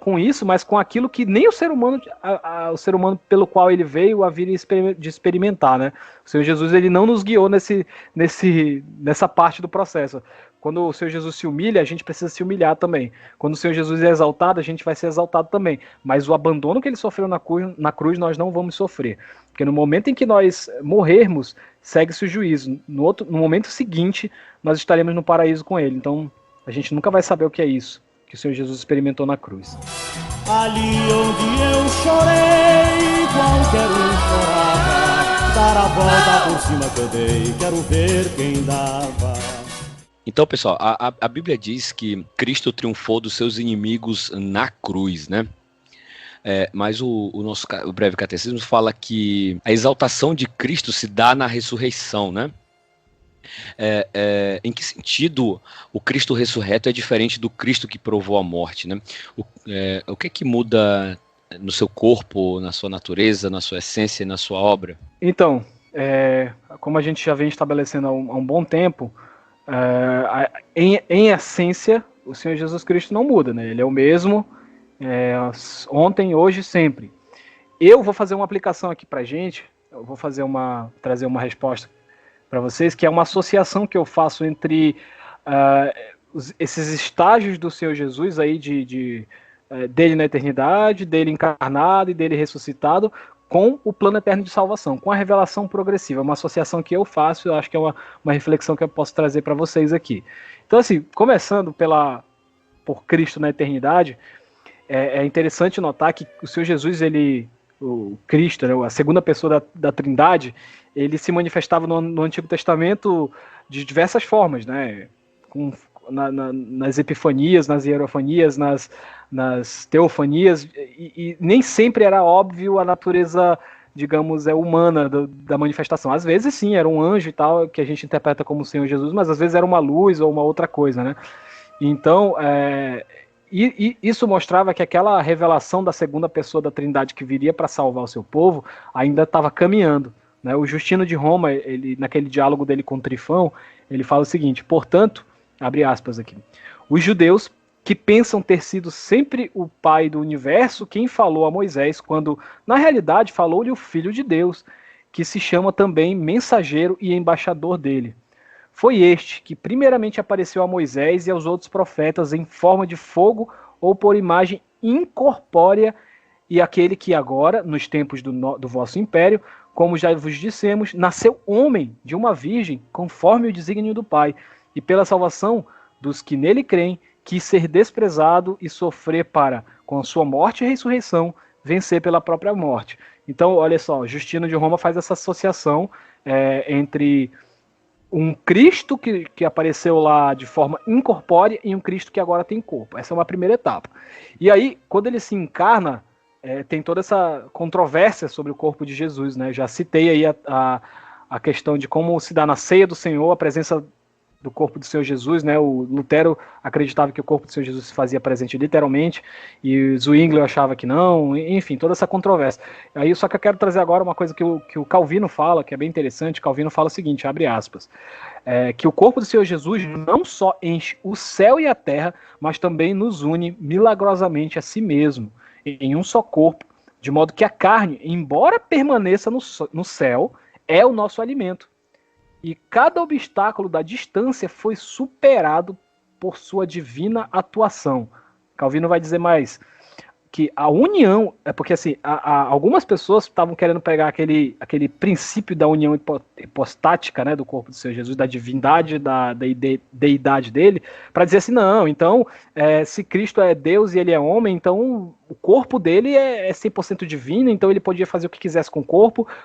com isso, mas com aquilo que nem o ser humano pelo qual ele veio haveria de experimentar, né? O Senhor Jesus ele não nos guiou nessa parte do processo. Quando o Senhor Jesus se humilha, a gente precisa se humilhar também. Quando o Senhor Jesus é exaltado, a gente vai ser exaltado também. Mas o abandono que ele sofreu na cruz, nós não vamos sofrer. Porque no momento em que nós morrermos, segue-se o juízo. No momento seguinte, nós estaremos no paraíso com ele. Então, a gente nunca vai saber o que é isso que o Senhor Jesus experimentou na cruz. Ali onde eu chorei, qualquer um chorava. Dar a volta por cima que eu dei, quero ver quem dava. Então, pessoal, a Bíblia diz que Cristo triunfou dos seus inimigos na cruz, né? Mas o breve catecismo fala que a exaltação de Cristo se dá na ressurreição, né? Em que sentido o Cristo ressurreto é diferente do Cristo que provou a morte, né? O que muda no seu corpo, na sua natureza, na sua essência e na sua obra? Então, como a gente já vem estabelecendo há um bom tempo, em essência, o Senhor Jesus Cristo não muda, né? Ele é o mesmo ontem, hoje, sempre. Eu vou fazer uma aplicação aqui pra gente, eu vou trazer uma resposta para vocês, que é uma associação que eu faço entre esses estágios do Senhor Jesus aí dele na eternidade, dele encarnado e dele ressuscitado, com o plano eterno de salvação, com a revelação progressiva. Uma associação que eu faço, eu acho que é uma reflexão que eu posso trazer para vocês aqui. Então, assim, começando por Cristo na eternidade, é interessante notar que o Senhor Jesus, o Cristo, né, a segunda pessoa da Trindade, ele se manifestava no Antigo Testamento de diversas formas, né? Nas epifanias, nas hierofanias, nas teofanias, e nem sempre era óbvio a natureza, digamos, humana da manifestação. Às vezes sim, era um anjo e tal, que a gente interpreta como o Senhor Jesus, mas às vezes era uma luz ou uma outra coisa, né? Então, isso mostrava que aquela revelação da segunda pessoa da Trindade que viria para salvar o seu povo ainda estava caminhando, né? O Justino de Roma, ele, naquele diálogo dele com Trifão, ele fala o seguinte: portanto, abre aspas aqui, os judeus que pensam ter sido sempre o pai do universo quem falou a Moisés, quando na realidade falou-lhe o Filho de Deus, que se chama também mensageiro e embaixador dele. Foi este que primeiramente apareceu a Moisés e aos outros profetas em forma de fogo ou por imagem incorpórea, e aquele que agora, nos tempos do vosso império, como já vos dissemos, nasceu homem de uma virgem, conforme o desígnio do Pai, e pela salvação dos que nele creem, quis ser desprezado e sofrer para, com a sua morte e ressurreição, vencer pela própria morte. Então, olha só, Justino de Roma faz essa associação entre um Cristo que apareceu lá de forma incorpórea e um Cristo que agora tem corpo. Essa é uma primeira etapa. E aí, quando ele se encarna, tem toda essa controvérsia sobre o corpo de Jesus, né? Já citei aí a questão de como se dá na ceia do Senhor a presença do corpo do Senhor Jesus, né? O Lutero acreditava que o corpo do Senhor Jesus se fazia presente literalmente, e Zwingli achava que não, enfim, toda essa controvérsia. Aí só que eu quero trazer agora uma coisa que o Calvino fala, que é bem interessante. Calvino fala o seguinte, abre aspas, que o corpo do Senhor Jesus não só enche o céu e a terra, mas também nos une milagrosamente a si mesmo, em um só corpo, de modo que a carne, embora permaneça no céu, é o nosso alimento. E cada obstáculo da distância foi superado por sua divina atuação. Calvino vai dizer mais que a união, porque assim, algumas pessoas estavam querendo pegar aquele princípio da união hipostática, né, do corpo do Senhor Jesus, da divindade, da deidade dele, para dizer assim, não, então, se Cristo é Deus e ele é homem, então o corpo dele é 100% divino, então ele podia fazer o que quisesse com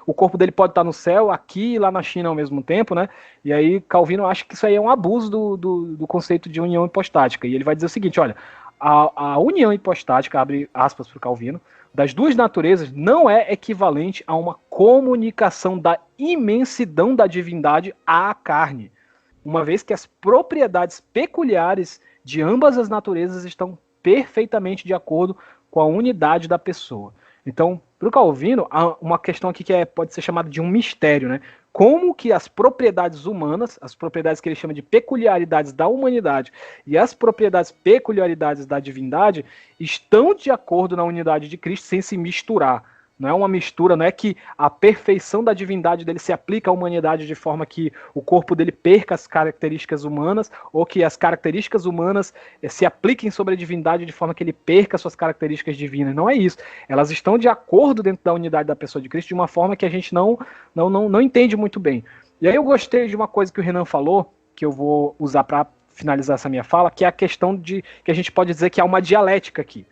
o corpo dele pode estar no céu, aqui e lá na China ao mesmo tempo, né? E aí Calvino acha que isso aí é um abuso do conceito de união hipostática, e ele vai dizer o seguinte, olha, a união hipostática, abre aspas para o Calvino, das duas naturezas não é equivalente a uma comunicação da imensidão da divindade à carne, uma vez que as propriedades peculiares de ambas as naturezas estão perfeitamente de acordo com a unidade da pessoa. Então, para o Calvino, há uma questão aqui que pode ser chamada de um mistério, né? Como que as propriedades humanas, as propriedades que ele chama de peculiaridades da humanidade e as propriedades peculiaridades da divindade estão de acordo na unidade de Cristo sem se misturar. Não é uma mistura, não é que a perfeição da divindade dele se aplica à humanidade de forma que o corpo dele perca as características humanas, ou que as características humanas se apliquem sobre a divindade de forma que ele perca suas características divinas. Não é isso. Elas estão de acordo dentro da unidade da pessoa de Cristo de uma forma que a gente não entende muito bem. E aí eu gostei de uma coisa que o Renan falou, que eu vou usar para finalizar essa minha fala, que é a questão de que a gente pode dizer que há uma dialética aqui.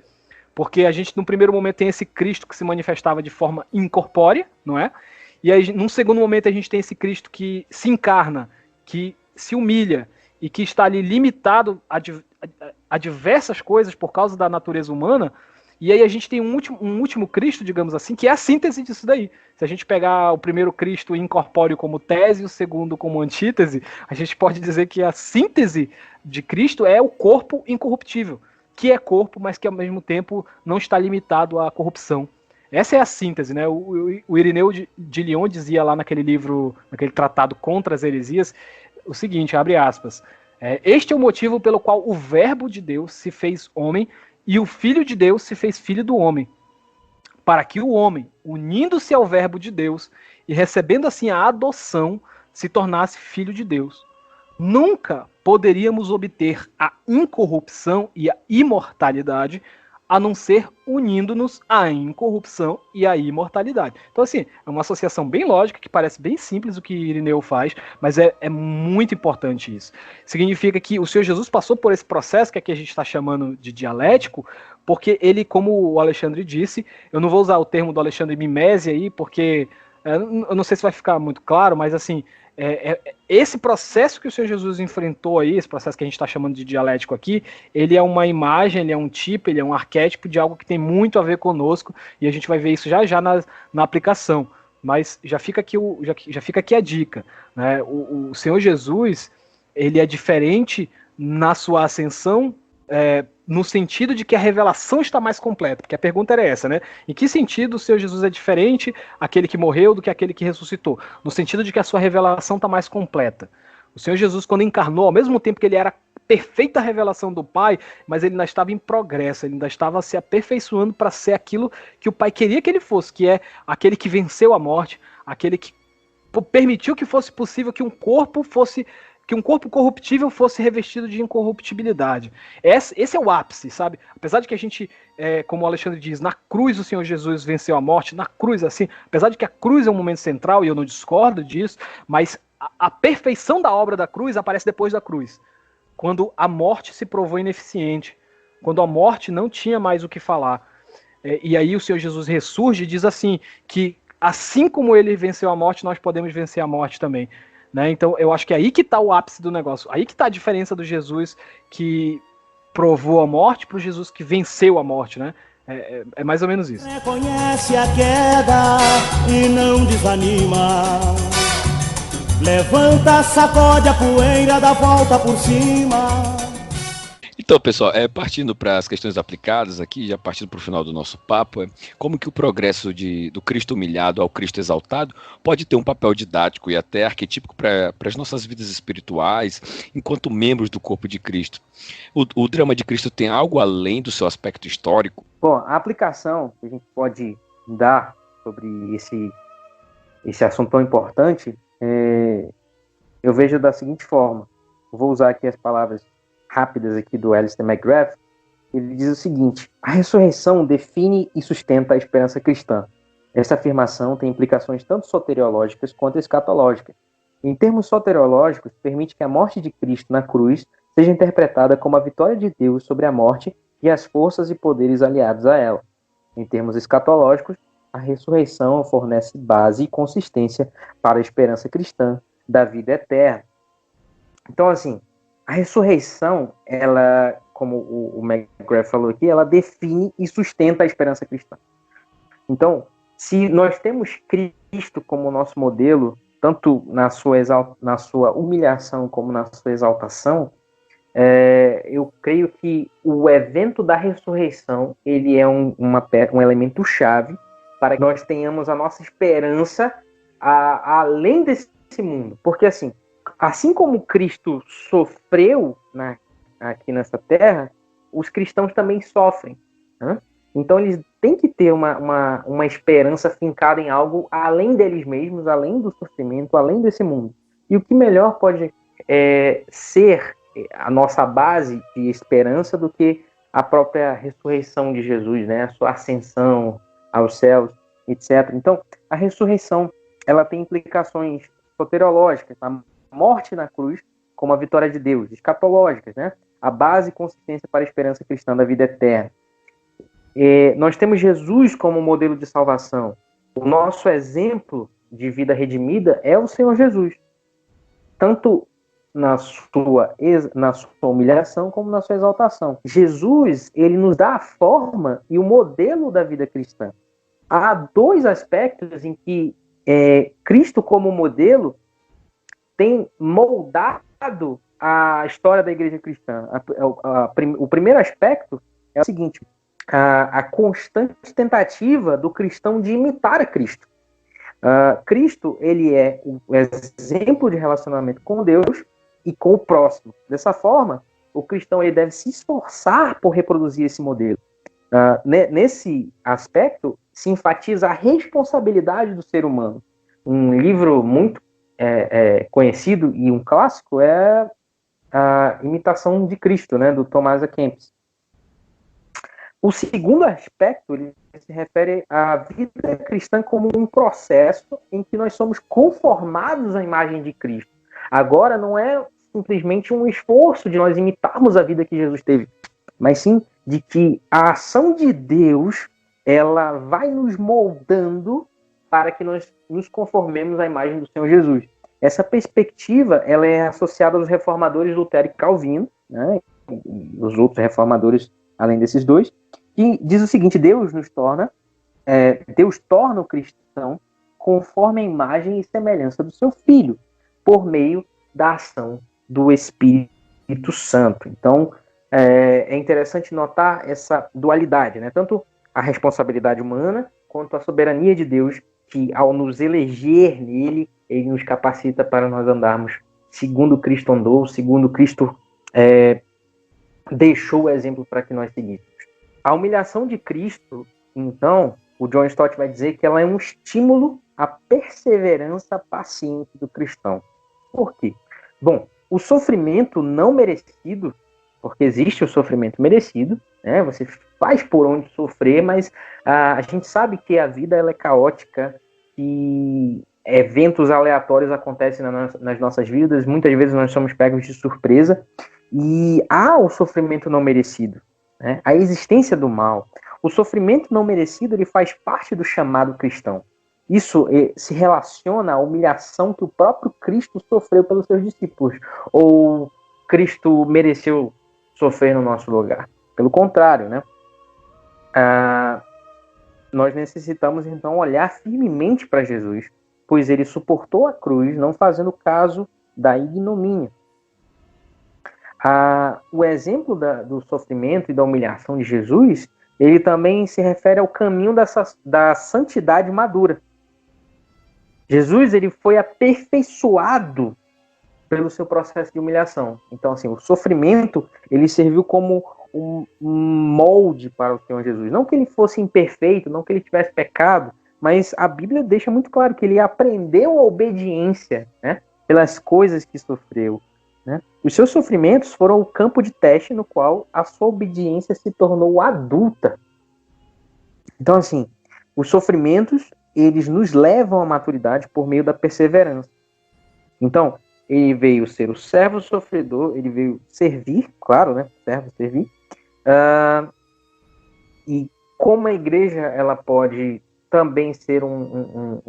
Porque a gente, no primeiro momento, tem esse Cristo que se manifestava de forma incorpórea, não é? E aí, num segundo momento, a gente tem esse Cristo que se encarna, que se humilha e que está ali limitado a diversas coisas por causa da natureza humana. E aí a gente tem um último Cristo, digamos assim, que é a síntese disso daí. Se a gente pegar o primeiro Cristo incorpóreo como tese e o segundo como antítese, a gente pode dizer que a síntese de Cristo é o corpo incorruptível, que é corpo, mas que ao mesmo tempo não está limitado à corrupção. Essa é a síntese, né? O Irineu de Lyon dizia lá naquele livro, naquele tratado contra as heresias, o seguinte, abre aspas, este é o motivo pelo qual o verbo de Deus se fez homem e o filho de Deus se fez filho do homem, para que o homem, unindo-se ao verbo de Deus e recebendo assim a adoção, se tornasse filho de Deus. Nunca poderíamos obter a incorrupção e a imortalidade a não ser unindo-nos à incorrupção e à imortalidade. Então, assim, é uma associação bem lógica, que parece bem simples o que Irineu faz, mas é muito importante isso. Significa que o Senhor Jesus passou por esse processo, que aqui a gente está chamando de dialético, porque ele, como o Alexandre disse, eu não vou usar o termo do Alexandre mimese aí, porque eu não sei se vai ficar muito claro, mas assim, esse processo que o Senhor Jesus enfrentou aí, esse processo que a gente está chamando de dialético aqui, ele é uma imagem, ele é um tipo, ele é um arquétipo de algo que tem muito a ver conosco, e a gente vai ver isso já na aplicação. Mas já fica aqui a dica, né? O Senhor Jesus, ele é diferente na sua ascensão, no sentido de que a revelação está mais completa, porque a pergunta era essa, né? Em que sentido o Senhor Jesus é diferente, aquele que morreu, do que aquele que ressuscitou? No sentido de que a sua revelação está mais completa. O Senhor Jesus, quando encarnou, ao mesmo tempo que ele era perfeita revelação do Pai, mas ele ainda estava em progresso, ele ainda estava se aperfeiçoando para ser aquilo que o Pai queria que ele fosse, que é aquele que venceu a morte, aquele que permitiu que fosse possível que um corpo corruptível fosse revestido de incorruptibilidade. Esse é o ápice, sabe? Apesar de que a gente, como o Alexandre diz, na cruz o Senhor Jesus venceu a morte, na cruz assim, apesar de que a cruz é um momento central, e eu não discordo disso, mas a perfeição da obra da cruz aparece depois da cruz, quando a morte se provou ineficiente, quando a morte não tinha mais o que falar. E aí o Senhor Jesus ressurge e diz assim, que assim como ele venceu a morte, nós podemos vencer a morte também. Né? Então eu acho que é aí que está o ápice do negócio, aí que está a diferença do Jesus que provou a morte para o Jesus que venceu a morte, né? É mais ou menos isso. Reconhece a queda e não desanima. Levanta, sacode a poeira, dá volta por cima. Então, pessoal, partindo para as questões aplicadas aqui, já partindo para o final do nosso papo, como que o progresso do Cristo humilhado ao Cristo exaltado pode ter um papel didático e até arquetípico para as nossas vidas espirituais, enquanto membros do corpo de Cristo. O drama de Cristo tem algo além do seu aspecto histórico? Bom, a aplicação que a gente pode dar sobre esse assunto tão importante, eu vejo da seguinte forma. Eu vou usar aqui as palavras rápidas aqui do Alistair McGrath. Ele diz o seguinte: a ressurreição define e sustenta a esperança cristã. Essa afirmação tem implicações tanto soteriológicas quanto escatológicas. Em termos soteriológicos, permite que a morte de Cristo na cruz seja interpretada como a vitória de Deus sobre a morte e as forças e poderes aliados a ela. Em termos escatológicos, a ressurreição fornece base e consistência para a esperança cristã da vida eterna. Então, assim, a ressurreição, ela, como o McGrath falou aqui, ela define e sustenta a esperança cristã. Então, se nós temos Cristo como nosso modelo, tanto na sua humilhação como na sua exaltação, eu creio que o evento da ressurreição ele é um elemento chave para que nós tenhamos a nossa esperança além desse mundo. Porque assim como Cristo sofreu aqui nessa terra, os cristãos também sofrem. Né? Então eles têm que ter uma esperança fincada em algo além deles mesmos, além do sofrimento, além desse mundo. E o que melhor pode ser a nossa base de esperança do que a própria ressurreição de Jesus, né? A sua ascensão aos céus, etc. Então, a ressurreição ela tem implicações soteriológicas, a morte na cruz como a vitória de Deus, escatológicas, né? A base e consistência para a esperança cristã da vida eterna. Nós temos Jesus como modelo de salvação. O nosso exemplo de vida redimida é o Senhor Jesus, tanto na sua humilhação como na sua exaltação. Jesus, ele nos dá a forma e o modelo da vida cristã. Há dois aspectos em que Cristo como modelo tem moldado a história da igreja cristã. O primeiro aspecto é o seguinte: a constante tentativa do cristão de imitar a Cristo. Cristo, ele é o exemplo de relacionamento com Deus e com o próximo. Dessa forma, o cristão ele deve se esforçar por reproduzir esse modelo. Nesse aspecto, se enfatiza a responsabilidade do ser humano. Um livro muito conhecido e um clássico é a Imitação de Cristo, né, do Thomas A. Kempis. O segundo aspecto, ele se refere à vida cristã como um processo em que nós somos conformados à imagem de Cristo. Agora não é simplesmente um esforço de nós imitarmos a vida que Jesus teve, mas sim de que a ação de Deus, ela vai nos moldando para que nós nos conformemos à imagem do Senhor Jesus. Essa perspectiva, ela é associada aos reformadores Lutero e Calvino, né, e os outros reformadores, além desses dois, que diz o seguinte: Deus torna o cristão conforme a imagem e semelhança do seu Filho, por meio da ação do Espírito Santo. Então, é interessante notar essa dualidade, né? Tanto a responsabilidade humana quanto a soberania de Deus, que ao nos eleger nele, ele nos capacita para nós andarmos segundo Cristo andou, segundo Cristo deixou o exemplo para que nós seguíssemos. A humilhação de Cristo, então, o John Stott vai dizer que ela é um estímulo à perseverança paciente do cristão. Por quê? Bom, o sofrimento não merecido, porque existe o sofrimento merecido, né? Você faz por onde sofrer, mas a gente sabe que a vida ela é caótica, que eventos aleatórios acontecem nas nossas vidas, muitas vezes nós somos pegos de surpresa, e há o sofrimento não merecido, né? A existência do mal. O sofrimento não merecido, ele faz parte do chamado cristão. Isso se relaciona à humilhação que o próprio Cristo sofreu pelos seus discípulos. Ou Cristo mereceu sofrer no nosso lugar? Pelo contrário, né? Nós necessitamos, então, olhar firmemente para Jesus, pois ele suportou a cruz, não fazendo caso da ignomínia. O exemplo do sofrimento e da humilhação de Jesus, ele também se refere ao caminho da santidade madura. Jesus, ele foi aperfeiçoado pelo seu processo de humilhação. Então, assim, o sofrimento, ele serviu como um molde para o Senhor Jesus. Não que ele fosse imperfeito, não que ele tivesse pecado, mas a Bíblia deixa muito claro que ele aprendeu a obediência, né, pelas coisas que sofreu, né? Os seus sofrimentos foram o campo de teste no qual a sua obediência se tornou adulta. Então, assim, os sofrimentos, eles nos levam à maturidade por meio da perseverança. Então, ele veio ser o servo sofredor, ele veio servir, claro, né? Servo, servir. E como a igreja, ela pode também ser um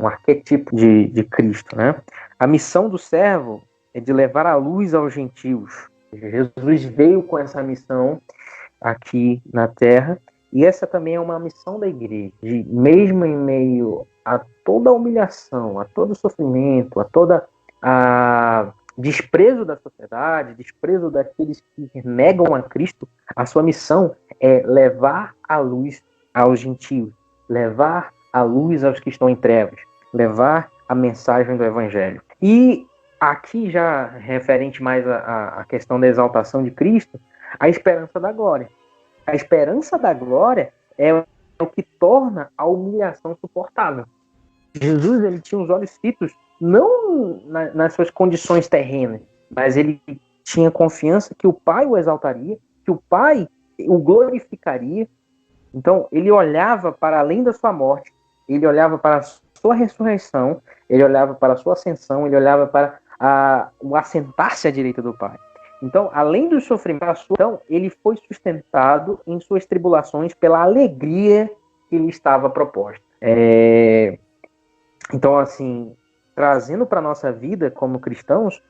arquétipo de Cristo, né? A missão do servo é de levar a luz aos gentios. Jesus veio com essa missão aqui na Terra, e essa também é uma missão da igreja, de mesmo em meio a toda a humilhação, a todo o sofrimento, a toda a desprezo da sociedade, desprezo daqueles que negam a Cristo, a sua missão é levar a luz aos gentios, levar a luz aos que estão em trevas, levar a mensagem do Evangelho. E aqui, já referente mais à questão da exaltação de Cristo, a esperança da glória. A esperança da glória é o que torna a humilhação suportável. Jesus, ele tinha os olhos fitos não nas suas condições terrenas, mas ele tinha confiança que o Pai o exaltaria, que o Pai o glorificaria. Então, ele olhava para além da sua morte, ele olhava para a sua ressurreição, ele olhava para a sua ascensão, ele olhava para o assentar-se à direita do Pai. Então, além do sofrimento, então, ele foi sustentado em suas tribulações pela alegria que lhe estava proposta. Então, assim, trazendo para a nossa vida como cristãos,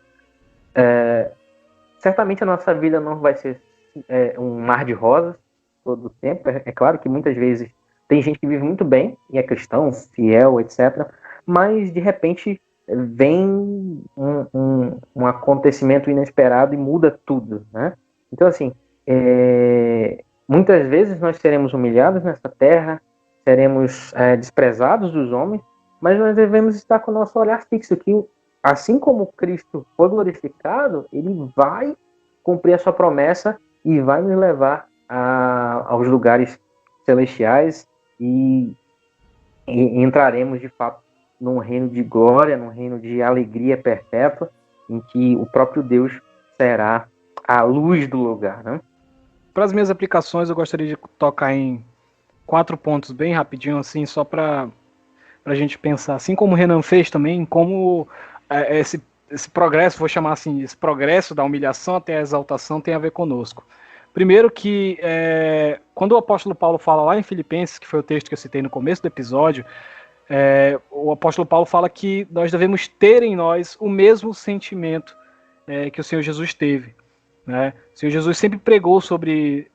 certamente a nossa vida não vai ser um mar de rosas todo o tempo. É claro que muitas vezes tem gente que vive muito bem e é cristão, fiel, etc. Mas, de repente, vem um acontecimento inesperado e muda tudo, né? Então, assim, muitas vezes nós seremos humilhados nessa terra, seremos desprezados dos homens, mas nós devemos estar com o nosso olhar fixo, que assim como Cristo foi glorificado, ele vai cumprir a sua promessa e vai nos levar aos lugares celestiais e entraremos, de fato, num reino de glória, num reino de alegria perpétua, em que o próprio Deus será a luz do lugar, né? Para as minhas aplicações, eu gostaria de tocar em 4 pontos bem rapidinho, assim, só para a gente pensar, assim como o Renan fez também, como esse progresso, vou chamar assim, esse progresso da humilhação até a exaltação tem a ver conosco. Primeiro que, quando o apóstolo Paulo fala lá em Filipenses, que foi o texto que eu citei no começo do episódio, o apóstolo Paulo fala que nós devemos ter em nós o mesmo sentimento que o Senhor Jesus teve. Né? O Senhor Jesus sempre pregou sobre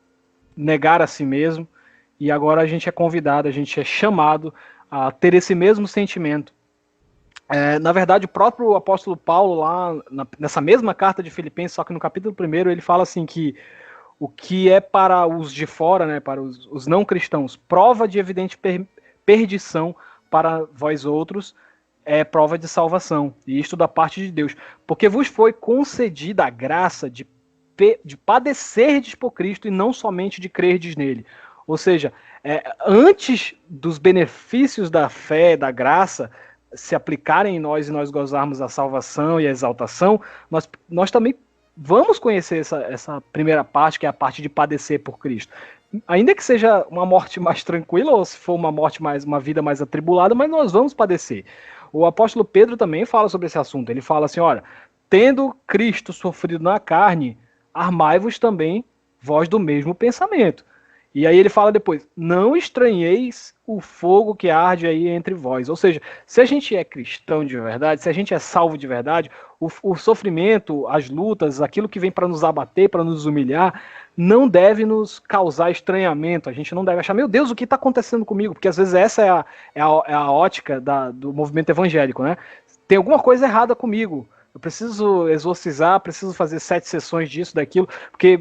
negar a si mesmo, e agora a gente é convidado, a gente é chamado a ter esse mesmo sentimento. Na verdade, o próprio apóstolo Paulo, lá nessa mesma carta de Filipenses, só que no capítulo 1, ele fala assim que o que é para os de fora, né, para os não cristãos, prova de evidente perdição, para vós outros é prova de salvação, e isto da parte de Deus, porque vos foi concedida a graça de padecerdes por Cristo e não somente de crerdes nele. Ou seja, antes dos benefícios da fé, da graça, se aplicarem em nós e nós gozarmos a salvação e a exaltação, nós também vamos conhecer essa primeira parte, que é a parte de padecer por Cristo. Ainda que seja uma morte mais tranquila, ou se for uma vida mais atribulada, mas nós vamos padecer. O apóstolo Pedro também fala sobre esse assunto. Ele fala assim, olha, tendo Cristo sofrido na carne, armai-vos também vós do mesmo pensamento. E aí ele fala depois, não estranheis o fogo que arde aí entre vós. Ou seja, se a gente é cristão de verdade, se a gente é salvo de verdade, o sofrimento, as lutas, aquilo que vem para nos abater, para nos humilhar, não deve nos causar estranhamento. A gente não deve achar, meu Deus, o que está acontecendo comigo? Porque às vezes essa é a ótica do movimento evangélico, né? Tem alguma coisa errada comigo. Eu preciso exorcizar, preciso fazer 7 sessões disso, daquilo, porque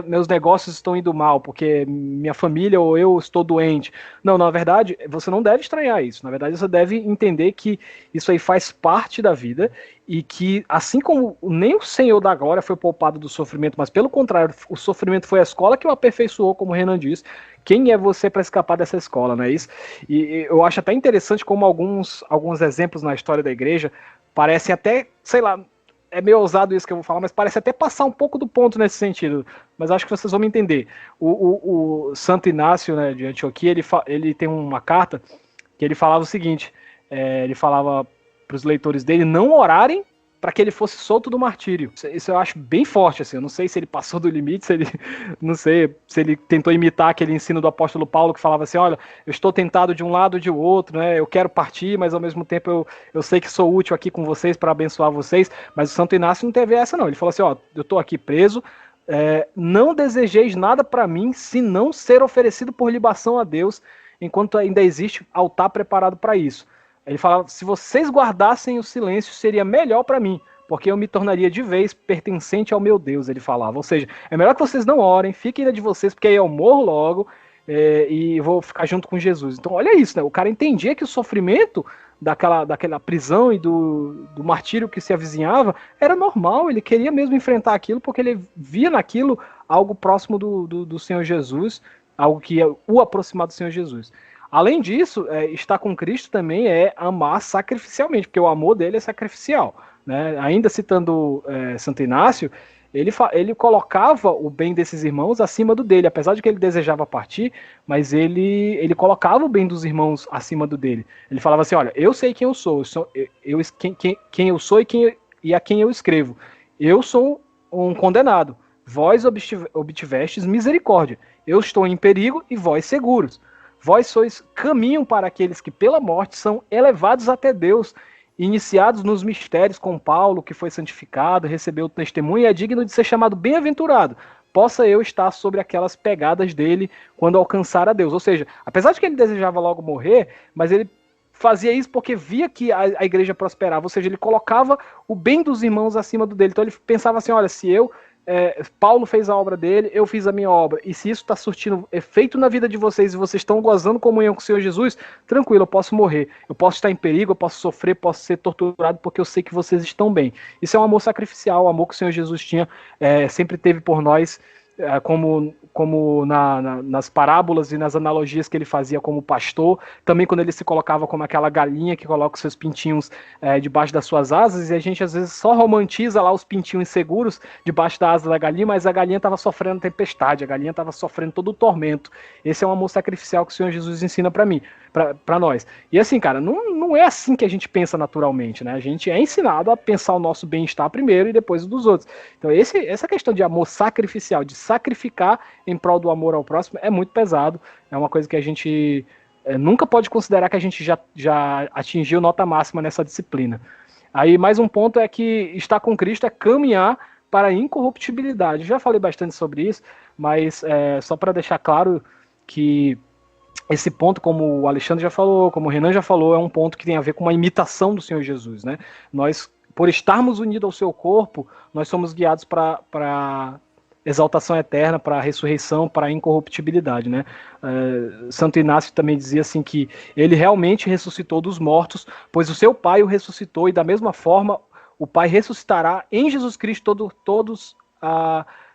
meus negócios estão indo mal, porque minha família ou eu estou doente. Não, na verdade, você não deve estranhar isso. Na verdade, você deve entender que isso aí faz parte da vida e que, assim como nem o Senhor da glória foi poupado do sofrimento, mas pelo contrário, o sofrimento foi a escola que o aperfeiçoou, como o Renan disse. Quem é você para escapar dessa escola, não é isso? E eu acho até interessante como alguns exemplos na história da igreja parecem até, sei lá, é meio ousado isso que eu vou falar, mas parece até passar um pouco do ponto nesse sentido. Mas acho que vocês vão me entender. O Santo Inácio, né, de Antioquia, ele tem uma carta que ele falava o seguinte, ele falava para os leitores dele não orarem para que ele fosse solto do martírio. Isso eu acho bem forte, assim. Eu não sei se ele passou do limite, não sei se ele tentou imitar aquele ensino do apóstolo Paulo que falava assim, olha, eu estou tentado de um lado ou de outro, né? Eu quero partir, mas ao mesmo tempo eu sei que sou útil aqui com vocês para abençoar vocês. Mas o Santo Inácio não teve essa, não. Ele falou assim, ó, eu estou aqui preso, não desejeis nada para mim, senão ser oferecido por libação a Deus, enquanto ainda existe altar preparado para isso. Ele falava, se vocês guardassem o silêncio, seria melhor para mim, porque eu me tornaria de vez pertencente ao meu Deus, ele falava. Ou seja, é melhor que vocês não orem, fiquem na de vocês, porque aí eu morro logo e vou ficar junto com Jesus. Então olha isso, né? O cara entendia que o sofrimento daquela prisão e do martírio que se avizinhava era normal, ele queria mesmo enfrentar aquilo, porque ele via naquilo algo próximo do Senhor Jesus, algo que ia o aproximar do Senhor Jesus. Além disso, estar com Cristo também é amar sacrificialmente, porque o amor dele é sacrificial. Né? Ainda citando Santo Inácio, ele colocava o bem desses irmãos acima do dele, apesar de que ele desejava partir, mas ele colocava o bem dos irmãos acima do dele. Ele falava assim, olha, eu sei quem eu sou, quem eu sou e a quem eu escrevo. Eu sou um condenado, vós obtivestes misericórdia. Eu estou em perigo e vós seguros. Vós sois caminho para aqueles que pela morte são elevados até Deus, iniciados nos mistérios com Paulo, que foi santificado, recebeu o testemunho e é digno de ser chamado bem-aventurado. Possa eu estar sobre aquelas pegadas dele quando alcançar a Deus. Ou seja, apesar de que ele desejava logo morrer, mas ele fazia isso porque via que a igreja prosperava. Ou seja, ele colocava o bem dos irmãos acima do dele. Então ele pensava assim, olha, se Paulo fez a obra dele, eu fiz a minha obra, e se isso está surtindo efeito na vida de vocês e vocês estão gozando comunhão com o Senhor Jesus, tranquilo, eu posso morrer, eu posso estar em perigo, eu posso sofrer, posso ser torturado, porque eu sei que vocês estão bem. Isso é um amor sacrificial, o amor que o Senhor Jesus tinha, sempre teve por nós, como nas parábolas e nas analogias que ele fazia como pastor, também quando ele se colocava como aquela galinha que coloca os seus pintinhos debaixo das suas asas, e a gente às vezes só romantiza lá os pintinhos inseguros debaixo da asa da galinha, mas a galinha estava sofrendo tempestade, a galinha estava sofrendo todo o tormento. Esse é um amor sacrificial que o Senhor Jesus ensina para nós. E assim, cara, não é assim que a gente pensa naturalmente, né? A gente é ensinado a pensar o nosso bem-estar primeiro e depois o dos outros. Então essa questão de amor sacrificial, de sacrificar em prol do amor ao próximo, é muito pesado, é uma coisa que a gente nunca pode considerar que a gente já atingiu nota máxima nessa disciplina. Aí mais um ponto é que estar com Cristo é caminhar para a incorruptibilidade. Já falei bastante sobre isso, mas só para deixar claro que esse ponto, como o Alexandre já falou, como o Renan já falou, é um ponto que tem a ver com uma imitação do Senhor Jesus, né? Nós, por estarmos unidos ao seu corpo, nós somos guiados para exaltação eterna, para a ressurreição, para a incorruptibilidade, né? Santo Inácio também dizia assim que ele realmente ressuscitou dos mortos, pois o seu Pai o ressuscitou, e da mesma forma o Pai ressuscitará em Jesus Cristo todos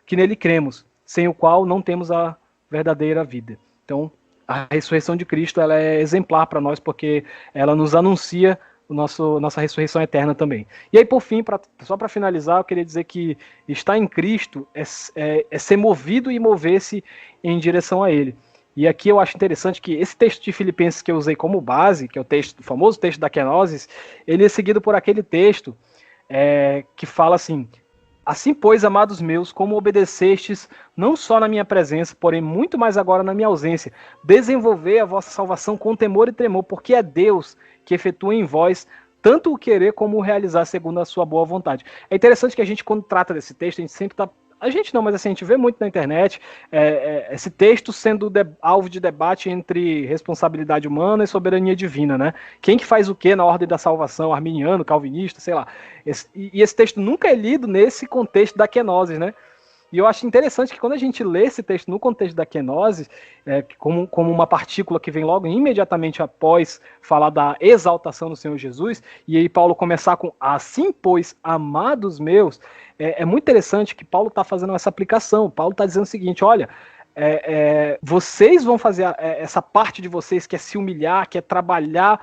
que nele cremos, sem o qual não temos a verdadeira vida. Então, a ressurreição de Cristo, ela é exemplar para nós, porque ela nos anuncia nossa ressurreição eterna também. E aí, por fim, só para finalizar, eu queria dizer que estar em Cristo é ser movido e mover-se em direção a Ele. E aqui eu acho interessante que esse texto de Filipenses que eu usei como base, que é o famoso texto da kenosis, ele é seguido por aquele texto que fala assim: assim, pois, amados meus, como obedecestes, não só na minha presença, porém muito mais agora na minha ausência, desenvolvei a vossa salvação com temor e tremor, porque é Deus que efetua em vós tanto o querer como o realizar segundo a sua boa vontade. É interessante que a gente, quando trata desse texto, a gente sempre está... A gente não, mas assim, a gente vê muito na internet esse texto sendo alvo de debate entre responsabilidade humana e soberania divina, né? Quem que faz o que na ordem da salvação? Arminiano, calvinista, sei lá. E esse texto nunca é lido nesse contexto da kenosis, né? E eu acho interessante que quando a gente lê esse texto no contexto da kenosis, como uma partícula que vem logo imediatamente após falar da exaltação do Senhor Jesus, e aí Paulo começar com assim, pois, amados meus, é muito interessante que Paulo está fazendo essa aplicação. Paulo está dizendo o seguinte: olha, vocês vão fazer essa parte de vocês que é se humilhar, que é trabalhar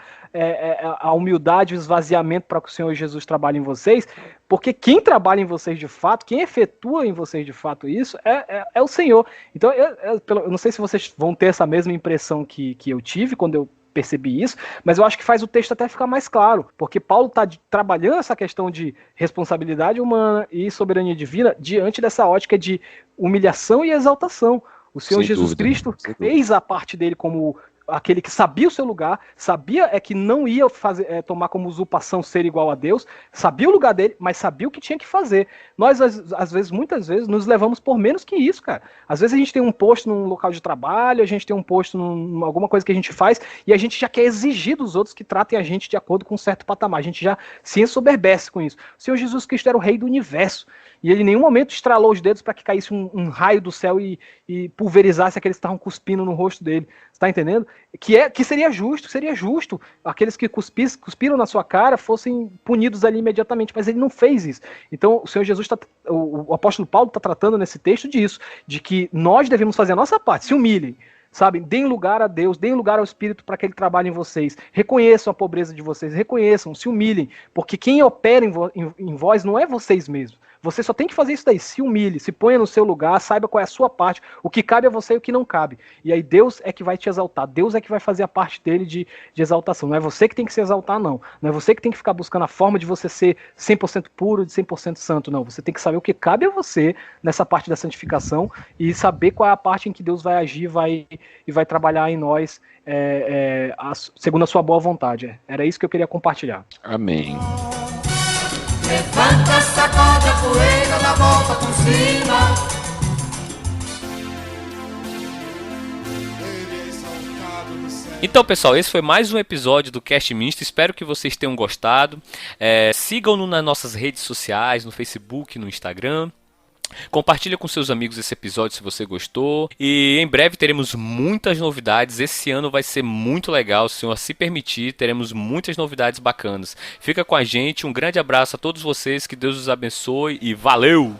a humildade e o esvaziamento para que o Senhor Jesus trabalhe em vocês, porque quem trabalha em vocês de fato, quem efetua em vocês de fato isso, é o Senhor. Então, eu não sei se vocês vão ter essa mesma impressão que eu tive quando eu percebi isso, mas eu acho que faz o texto até ficar mais claro, porque Paulo está trabalhando essa questão de responsabilidade humana e soberania divina diante dessa ótica de humilhação e exaltação. O Senhor Jesus Cristo fez a parte dele como aquele que sabia o seu lugar, sabia que não ia tomar como usurpação ser igual a Deus, sabia o lugar dele, mas sabia o que tinha que fazer. Nós, às vezes, muitas vezes, nos levamos por menos que isso, cara. Às vezes a gente tem um posto num local de trabalho, a gente tem um posto em alguma coisa que a gente faz, e a gente já quer exigir dos outros que tratem a gente de acordo com um certo patamar. A gente já se ensoberbece com isso. O Senhor Jesus Cristo era o rei do universo, e ele em nenhum momento estralou os dedos para que caísse um raio do céu e pulverizasse aqueles que estavam cuspindo no rosto dele. Está entendendo? Que seria justo aqueles que cuspiram na sua cara fossem punidos ali imediatamente, mas ele não fez isso. Então o Senhor Jesus, o apóstolo Paulo está tratando nesse texto disso, de que nós devemos fazer a nossa parte, se humilhem, sabe? Deem lugar a Deus, deem lugar ao Espírito para que Ele trabalhe em vocês, reconheçam a pobreza de vocês, reconheçam, se humilhem, porque quem opera em vós não é vocês mesmos. Você só tem que fazer isso daí, se humilhe, se ponha no seu lugar, saiba qual é a sua parte, o que cabe a você e o que não cabe. E aí Deus é que vai te exaltar, Deus é que vai fazer a parte dele de exaltação. Não é você que tem que se exaltar, não. Não é você que tem que ficar buscando a forma de você ser 100% puro, de 100% santo, não. Você tem que saber o que cabe a você nessa parte da santificação e saber qual é a parte em que Deus vai agir e vai trabalhar em nós segundo a sua boa vontade. Era isso que eu queria compartilhar. Amém. Levanta, sacode a poeira, dá volta por cima. Então, pessoal, esse foi mais um episódio do Cast Ministro. Espero que vocês tenham gostado. Sigam-nos nas nossas redes sociais, no Facebook, no Instagram. Compartilha com seus amigos esse episódio se você gostou. E em breve teremos muitas novidades. Esse ano vai ser muito legal, se o Senhor se permitir. Teremos muitas novidades bacanas. Fica com a gente. Um grande abraço a todos vocês. Que Deus os abençoe e valeu!